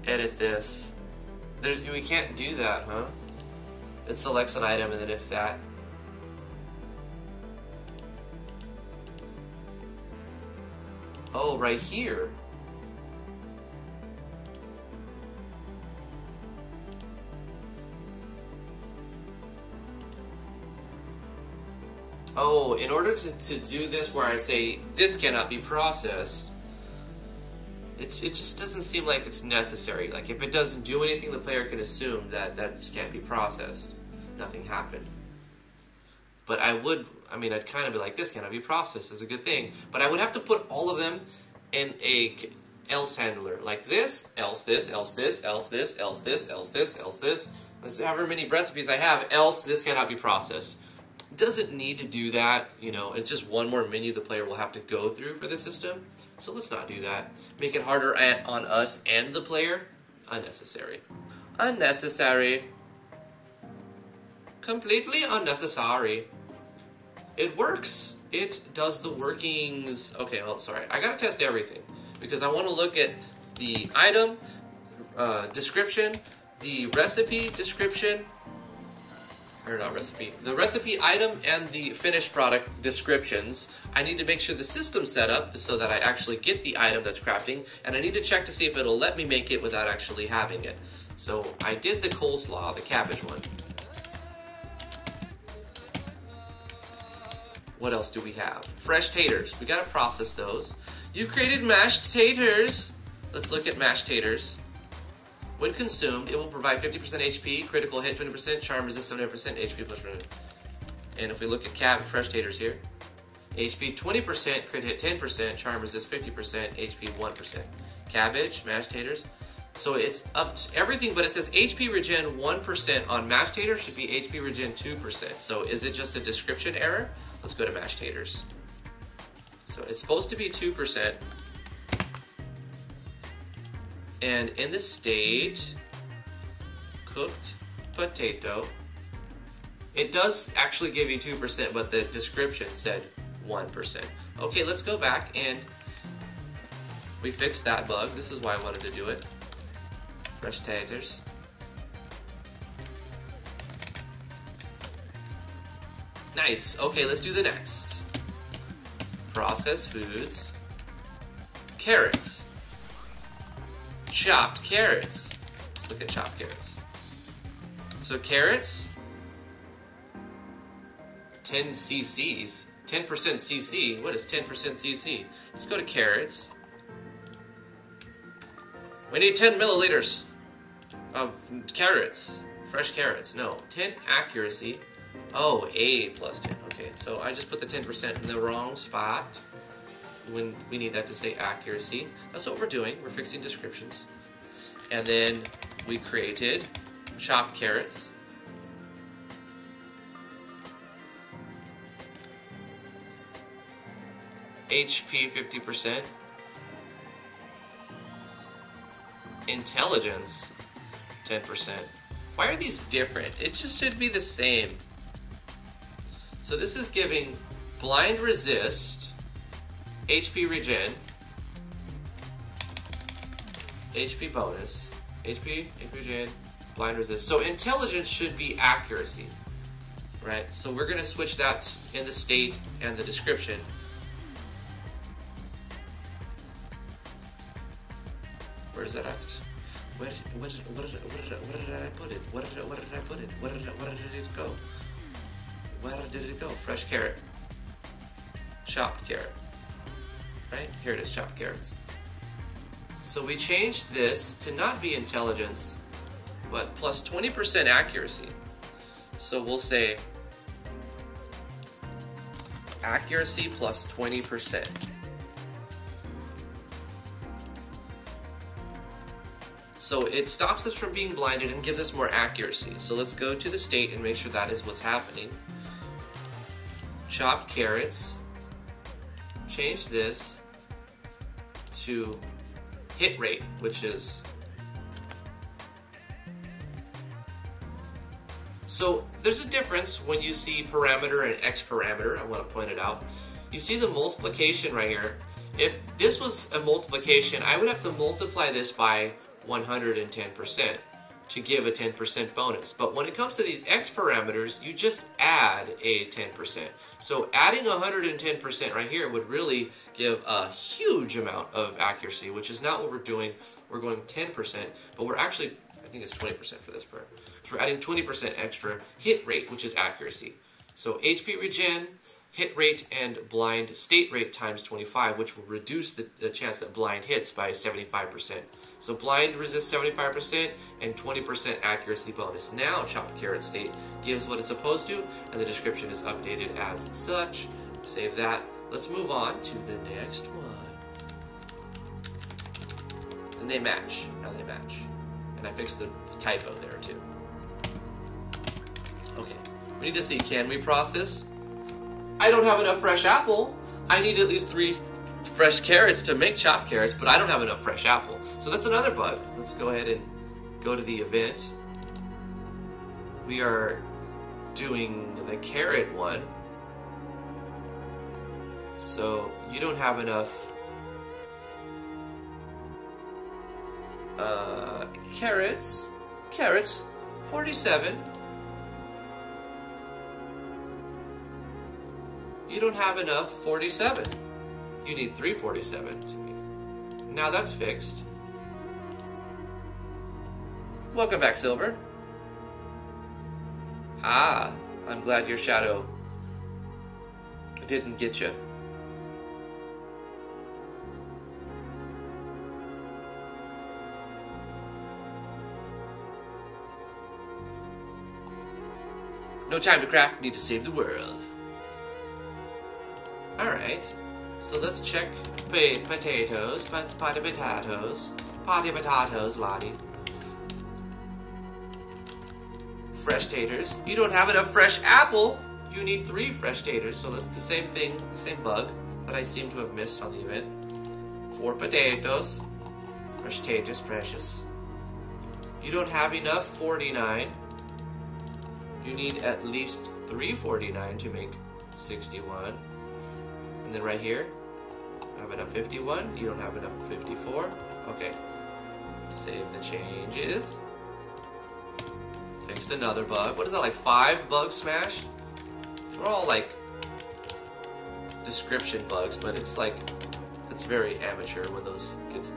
[SPEAKER 1] edit this. We can't do that, huh? It selects an item and then if that. Oh, right here. Oh, in order to do this where I say this cannot be processed, it just doesn't seem like it's necessary. Like if it doesn't do anything, the player can assume that just can't be processed. Nothing happened. But I'd kind of be like, this cannot be processed is a good thing. But I would have to put all of them in a else handler. Like this, else this, else this, else this, else this, else this, else this. However many recipes I have, else this cannot be processed. Doesn't need to do that, you know, it's just one more menu the player will have to go through for the system. So let's not do that. Make it harder on us and the player. Unnecessary. Unnecessary. Completely unnecessary. It works. It does the workings. Okay, oh, sorry. I gotta test everything because I want to look at the item description, the recipe description, or not recipe, the recipe item and the finished product descriptions. I need to make sure the system's set up so that I actually get the item that's crafting, and I need to check to see if it'll let me make it without actually having it. So I did the coleslaw, the cabbage one. What else do we have? Fresh taters. We gotta process those. You created mashed taters. Let's look at mashed taters. When consumed, it will provide 50% HP, critical hit 20%, charm resist 70%, HP plus 100. And if we look at fresh taters here, HP 20%, crit hit 10%, charm resist 50%, HP 1%. Cabbage, mashed taters. So it's up to everything, but it says HP regen 1% on mashed taters should be HP regen 2%. So is it just a description error? Let's go to mashed taters. So it's supposed to be 2%. And in the state, cooked potato, it does actually give you 2%, but the description said 1%. Okay, let's go back and we fixed that bug. This is why I wanted to do it. Fresh taters. Nice. Okay, let's do the next. Processed foods. Carrots. Chopped carrots. Let's look at chopped carrots. So carrots, 10 cc's, 10% cc. What is 10% cc? Let's go to carrots. We need 10 milliliters of carrots, fresh carrots. No, 10 accuracy. Oh, A plus 10. Okay, so I just put the 10% in the wrong spot. When we need that to say accuracy. That's what we're doing. We're fixing descriptions. And then we created chopped carrots. HP 50%. Intelligence 10%. Why are these different? It just should be the same. So this is giving blind resist, HP regen, HP bonus, HP regen, blind resist. So intelligence should be accuracy, right? So we're gonna switch that in the state and the description. Where's that at? What did I put it? What did I put it? Where did it go? Where did it go? Fresh carrot. Chopped carrot. Right? Here it is, chopped carrots. So we changed this to not be intelligence, but plus 20% accuracy. So we'll say accuracy plus 20%. So it stops us from being blinded and gives us more accuracy. So let's go to the state and make sure that is what's happening. Chopped carrots. Change this to hit rate, which is So there's a difference when you see parameter and X parameter. I want to point it out. You see the multiplication right here. If this was a multiplication, I would have to multiply this by 110% to give a 10% bonus. But when it comes to these X parameters, you just add a 10%. So adding 110% right here would really give a huge amount of accuracy, which is not what we're doing. We're going 10%, but we're actually, I think it's 20% for this part. So we're adding 20% extra hit rate, which is accuracy. So HP regen, hit rate, and blind state rate times 25, which will reduce the chance that blind hits by 75%. So blind resists 75% and 20% accuracy bonus. Now chopped carrot state gives what it's supposed to, and the description is updated as such. Save that. Let's move on to the next one. And they match. Now they match. And I fixed the typo there too. Okay. We need to see, can we process? I don't have enough fresh apple. I need at least 3 fresh carrots to make chopped carrots, but I don't have enough fresh apple. So that's another bug. Let's go ahead and go to the event. We are doing the carrot one. So you don't have enough carrots. Carrots, 47. You don't have enough 47. You need 347 to make. Now that's fixed. Welcome back, Silver. Ah, I'm glad your shadow didn't get you. No time to craft, need to save the world. Alright, so let's check potatoes, potty potatoes, Lottie. Fresh taters. You don't have enough fresh apple. You need 3 fresh taters, so that's the same thing, same bug that I seem to have missed on the event. 4 potatoes. Fresh taters, precious. You don't have enough 49. You need at least 349 to make 61. And then right here, I have enough 51. You don't have enough 54. Okay. Save the changes. Fixed another bug. What is that, like 5 bugs smashed? They're all like description bugs, but it's like, it's very amateur when those gets,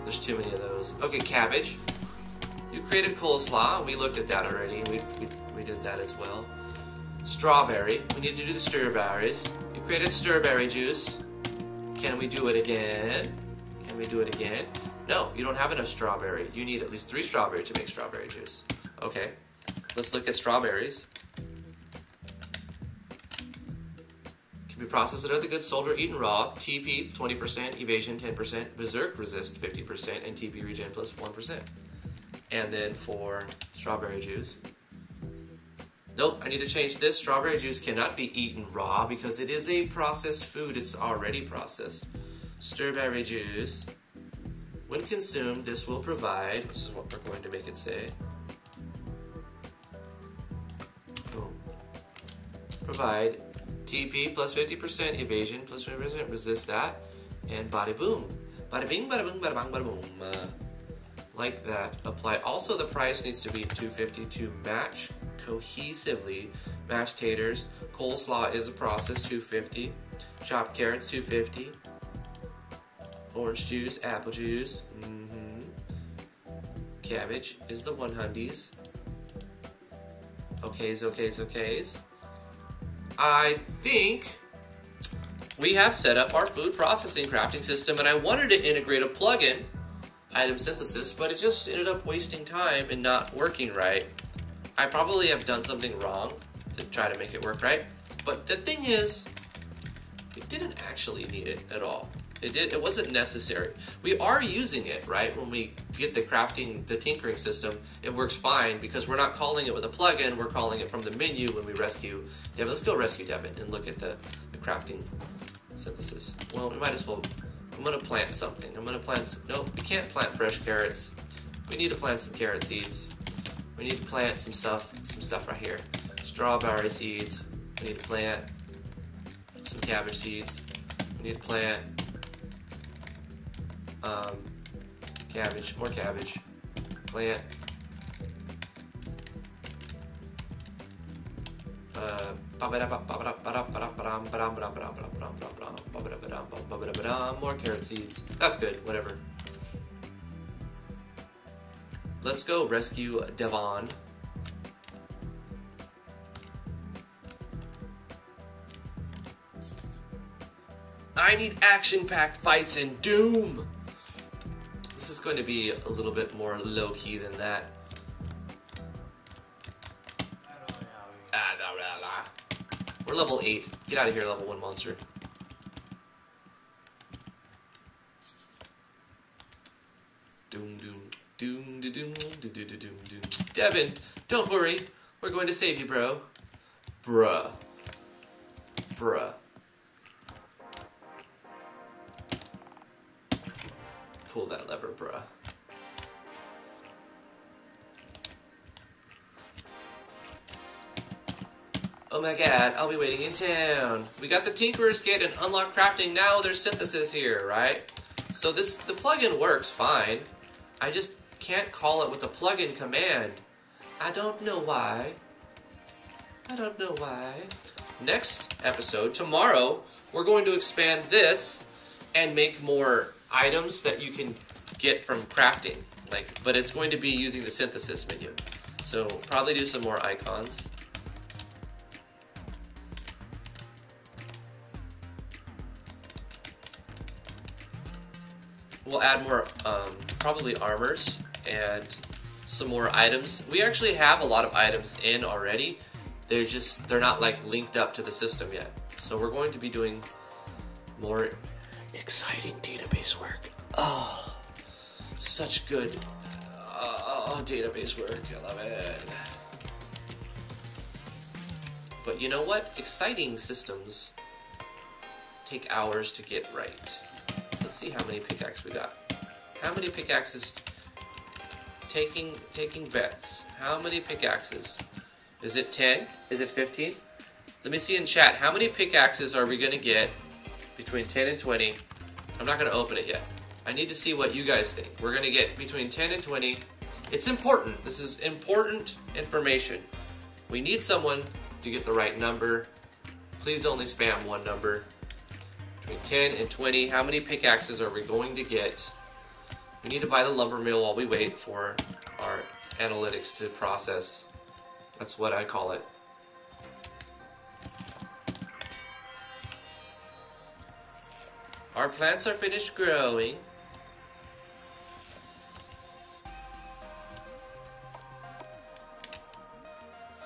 [SPEAKER 1] there's too many of those. Okay, cabbage. You created coleslaw. We looked at that already. We did that as well. Strawberry. We need to do the strawberries. You created strawberry juice. Can we do it again? Can we do it again? No, you don't have enough strawberry. You need at least 3 strawberry to make strawberry juice. Okay, let's look at strawberries. Can be processed another good soldier eaten raw. TP 20%, evasion 10%, berserk resist 50%, and TP regen plus 1%. And then for strawberry juice. Nope, I need to change this. Strawberry juice cannot be eaten raw because it is a processed food. It's already processed. Strawberry juice. When consumed, this will provide, this is what we're going to make it say. Boom. Provide TP plus 50%, evasion plus 20%, resist that, and bada boom. Bada bing, bada boom, bada bang, bada boom. Like that. Apply. Also, the price needs to be $2.50 to match cohesively. Mashed taters. Coleslaw is a process, $2.50. Chopped carrots, $2.50. Orange juice, apple juice. Cabbage is the 100s. Okays. I think we have set up our food processing crafting system, and I wanted to integrate a plugin, item synthesis, but it just ended up wasting time and not working right. I probably have done something wrong to try to make it work right, but the thing is, we didn't actually need it at all. It wasn't necessary. We are using it, right? When we get the crafting, the tinkering system, it works fine because we're not calling it with a plugin, we're calling it from the menu when we rescue Devin. Let's go rescue Devin and look at the crafting synthesis. Well, we might as well, I'm gonna plant something. I'm gonna plant some, nope, we can't plant fresh carrots. We need to plant some carrot seeds. We need to plant some stuff right here. Strawberry seeds. We need to plant some cabbage seeds. We need to plant cabbage, more cabbage. Plant more carrot seeds. That's good, whatever. Let's go rescue Devon. I need action-packed fights in Doom! This is going to be a little bit more low-key than that. We're level 8. Get out of here, level 1 monster. Doom, doom, doom, doom, doom, doom, doom, doom, doom. Devin, don't worry. We're going to save you, bro. Bruh. Bruh. Pull that lever, bruh. Oh my god, I'll be waiting in town. We got the Tinkerer's Kit and Unlock Crafting. Now there's synthesis here, right? So the plugin works fine. I just can't call it with the plugin command. I don't know why. I don't know why. Next episode, tomorrow, we're going to expand this and make more items that you can get from crafting. But it's going to be using the synthesis menu. So probably do some more icons. We'll add more, probably armors and some more items. We actually have a lot of items in already. They're not like linked up to the system yet. So we're going to be doing more exciting database work. Oh, such good database work. I love it. But you know what? Exciting systems take hours to get right. Let's see how many pickaxes we got. How many pickaxes? Taking bets. How many pickaxes? Is it 10? Is it 15? Let me see in chat. How many pickaxes are we going to get between 10 and 20? I'm not going to open it yet. I need to see what you guys think. We're going to get between 10 and 20. It's important. This is important information. We need someone to get the right number. Please only spam one number. Between 10 and 20, how many pickaxes are we going to get? We need to buy the lumber mill while we wait for our analytics to process. That's what I call it. Our plants are finished growing.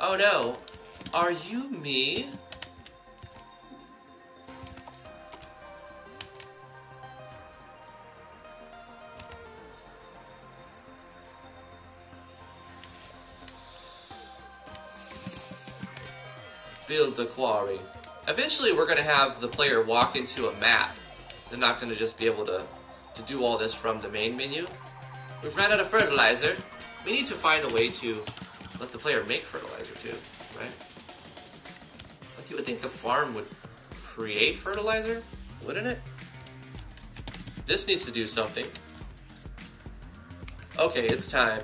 [SPEAKER 1] Oh no, are you me? Build the quarry. Eventually we're going to have the player walk into a map. They're not going to just be able to do all this from the main menu. We've ran out of fertilizer. We need to find a way to let the player make fertilizer too, right? Like you would think the farm would create fertilizer, wouldn't it? This needs to do something. Okay, it's time.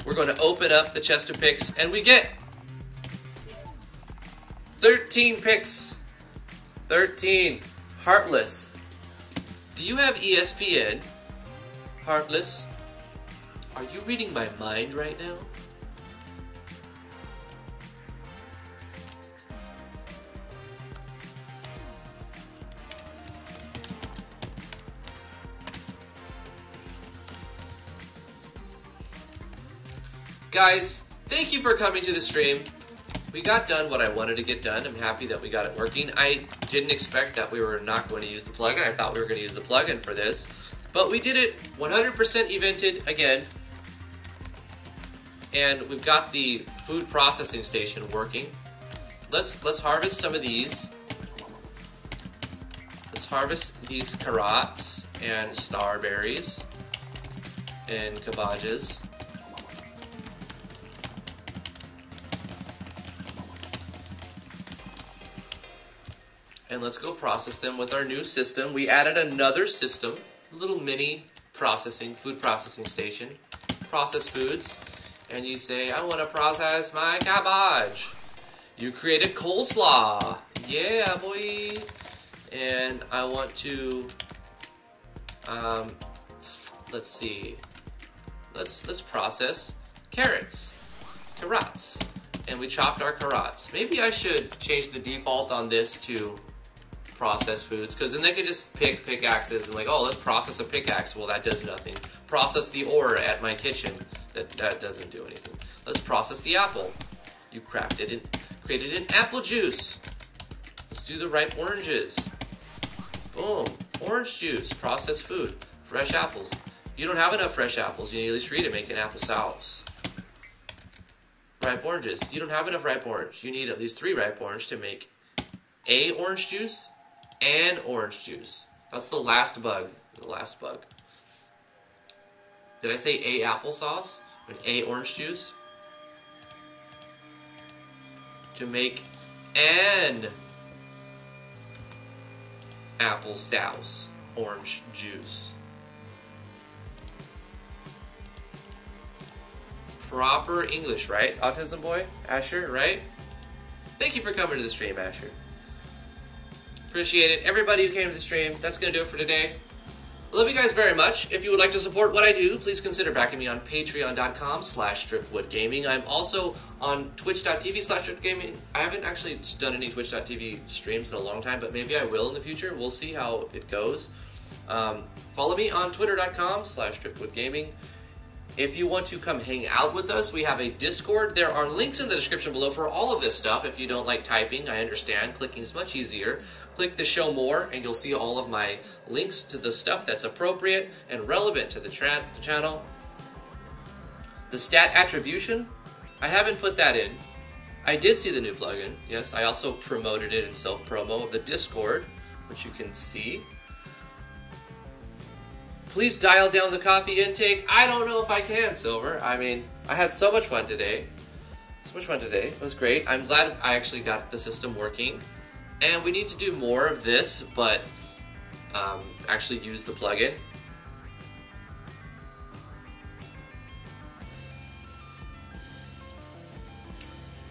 [SPEAKER 1] We're going to open up the chest of picks and we get 13 picks. 13. Heartless. Do you have ESPN? Heartless. Are you reading my mind right now? Guys, thank you for coming to the stream. We got done what I wanted to get done. I'm happy that we got it working. I didn't expect that we were not going to use the plugin. I thought we were going to use the plugin for this. But we did it 100% evented again. And we've got the food processing station working. Let's harvest some of these. Let's harvest these carrots and starberries and cabbages. and let's go process them with our new system. We added another system, a little mini food processing station. Process foods, and you say, I want to process my cabbage. You created coleslaw. Yeah, boy. And I want to, let's see. Let's process carrots. And we chopped our carrots. Maybe I should change the default on this to process foods, because then they could just pick pickaxes and like, oh, let's process a pickaxe. Well, that does nothing. Process the ore at my kitchen. That doesn't do anything. Let's process the apple. You created an apple juice. Let's do the ripe oranges. Boom. Orange juice. Processed food. Fresh apples. You don't have enough fresh apples. You need at least 3 to make an apple sauce. Ripe oranges. You don't have enough ripe orange. You need at least 3 ripe orange to make a orange juice and orange juice. That's the last bug. The last bug. Did I say a applesauce? Or a orange juice? To make an apple sauce orange juice. Proper English, right? Autism boy? Asher, right? Thank you for coming to the stream, Asher. Appreciate it. Everybody who came to the stream, that's going to do it for today. Love you guys very much. If you would like to support what I do, please consider backing me on patreon.com/driftwoodgaming. I'm also on twitch.tv/driftwoodgaming. I haven't actually done any twitch.tv streams in a long time, but maybe I will in the future. We'll see how it goes. Follow me on twitter.com/driftwoodgaming. If you want to come hang out with us, we have a Discord. There are links in the description below for all of this stuff. If you don't like typing, I understand. Clicking is much easier. Click the show more, and you'll see all of my links to the stuff that's appropriate and relevant to the channel. The stat attribution, I haven't put that in. I did see the new plugin. Yes, I also promoted it in self-promo of the Discord, which you can see. Please dial down the coffee intake. I don't know if I can, Silver. I mean, I had so much fun today. It was great. I'm glad I actually got the system working. And we need to do more of this, but actually use the plugin.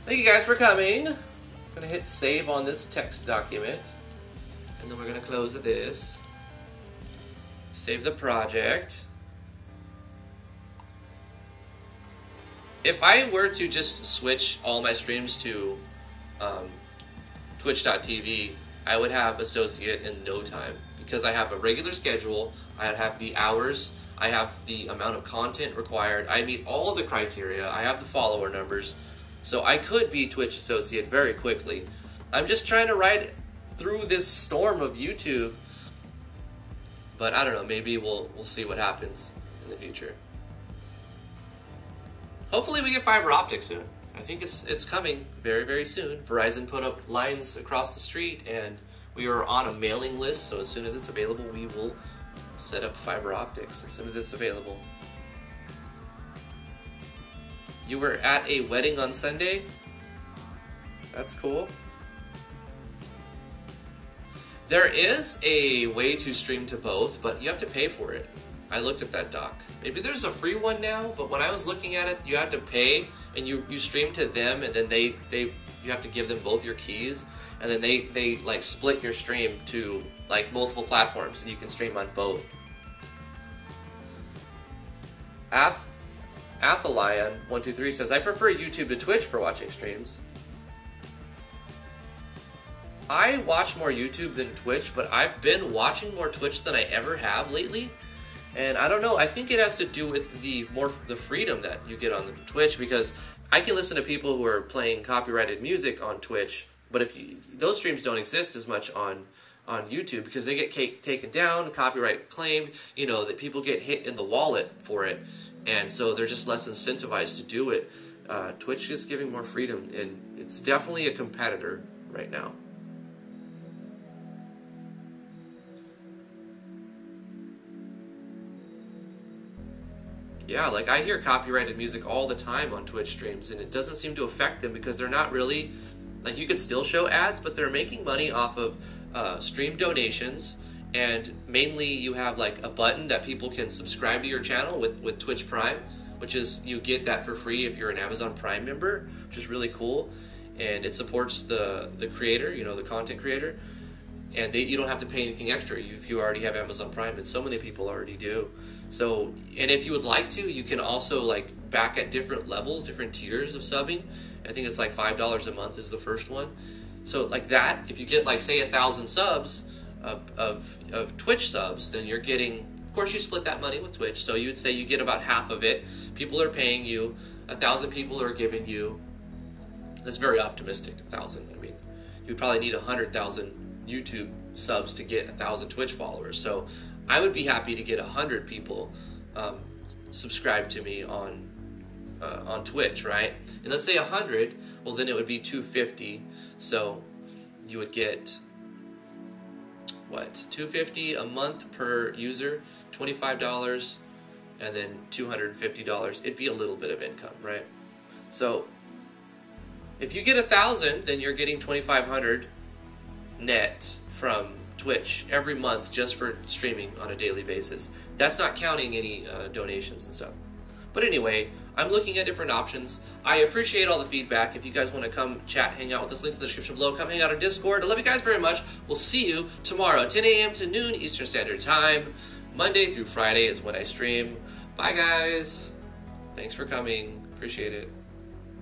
[SPEAKER 1] Thank you guys for coming. I'm going to hit save on this text document. And then we're going to close this. Save the project. If I were to just switch all my streams to twitch.tv, I would have associate in no time, because I have a regular schedule, I have the hours, I have the amount of content required, I meet all of the criteria, I have the follower numbers, so I could be Twitch associate very quickly. I'm just trying to ride through this storm of YouTube. But I don't know, maybe we'll see what happens in the future. Hopefully we get fiber optic soon. I think it's coming very, very soon. Verizon put up lines across the street, and we are on a mailing list, so as soon as it's available, we will set up fiber optics as soon as it's available. You were at a wedding on Sunday? That's cool. There is a way to stream to both, but you have to pay for it. I looked at that doc. Maybe there's a free one now, but when I was looking at it, you have to pay, and you stream to them, and then you have to give them both your keys, and then they like split your stream to like multiple platforms, and you can stream on both. Athelion123 says, I prefer YouTube to Twitch for watching streams. I watch more YouTube than Twitch, but I've been watching more Twitch than I ever have lately. And I don't know, I think it has to do with the freedom that you get on Twitch, because I can listen to people who are playing copyrighted music on Twitch, but those streams don't exist as much on YouTube, because they get taken down, copyright claimed, you know, that people get hit in the wallet for it, and so they're just less incentivized to do it. Twitch is giving more freedom, and it's definitely a competitor right now. Yeah, like I hear copyrighted music all the time on Twitch streams, and it doesn't seem to affect them because they're not really, like, you could still show ads, but they're making money off of stream donations, and mainly you have like a button that people can subscribe to your channel with Twitch Prime, which is, you get that for free if you're an Amazon Prime member, which is really cool, and it supports the creator, you know, the content creator, and you don't have to pay anything extra if you already have Amazon Prime, and so many people already do. So, and if you would like to, you can also like back at different levels, different tiers of subbing. I think it's like $5 a month is the first one. So like that, if you get like say 1,000 subs of Twitch subs, then you're getting, of course you split that money with Twitch, so you'd say you get about half of it. People are paying you, 1,000 people are giving you, that's very optimistic, 1,000. I mean, you'd probably need 100,000 YouTube subs to get 1,000 Twitch followers. So I would be happy to get 100 people subscribe to me on Twitch, right? And let's say 100, well then it would be 250. So you would get what, $250 a month per user, $25, and then $250. It'd be a little bit of income, right? So if you get 1,000, then you're getting 2,500 net from Twitch every month just for streaming on a daily basis. That's not counting any donations and stuff. But anyway, I'm looking at different options. I appreciate all the feedback. If you guys want to come chat, hang out with us, links in the description below. Come hang out on Discord. I love you guys very much. We'll see you tomorrow, 10 a.m. to noon Eastern Standard Time. Monday through Friday is when I stream. Bye, guys. Thanks for coming. Appreciate it.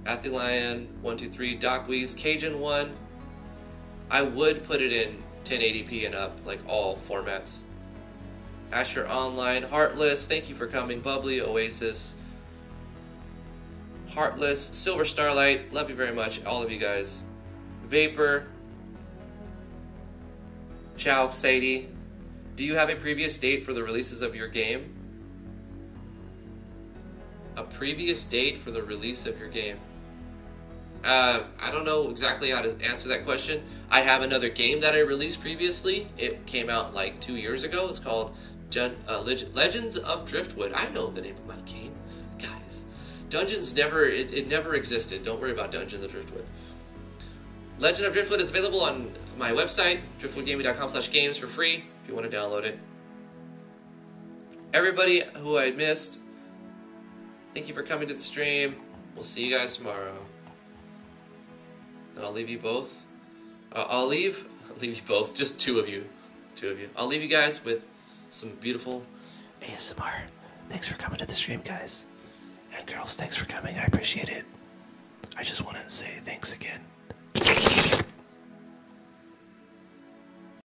[SPEAKER 1] Athylion123, Docweez, Cajun1. I would put it in 1080p and up, like all formats. Asher Online, Heartless, thank you for coming. Bubbly, Oasis, Heartless, Silver Starlight, love you very much, all of you guys. Vapor, Chow, Sadie, do you have a previous date for the releases of your game? A previous date for the release of your game? I don't know exactly how to answer that question. I have another game that I released previously. It came out like 2 years ago. It's called Legends of Driftwood. I know the name of my game, guys. Dungeons never, it never existed. Don't worry about Dungeons of Driftwood. Legend of Driftwood is available on my website, driftwoodgaming.com/games, for free if you want to download it. Everybody who I missed, thank you for coming to the stream. We'll see you guys tomorrow. And I'll leave you both. I'll leave you both. Just two of you. I'll leave you guys with some beautiful ASMR. Thanks for coming to the stream, guys. And girls, thanks for coming. I appreciate it. I just want to say thanks again.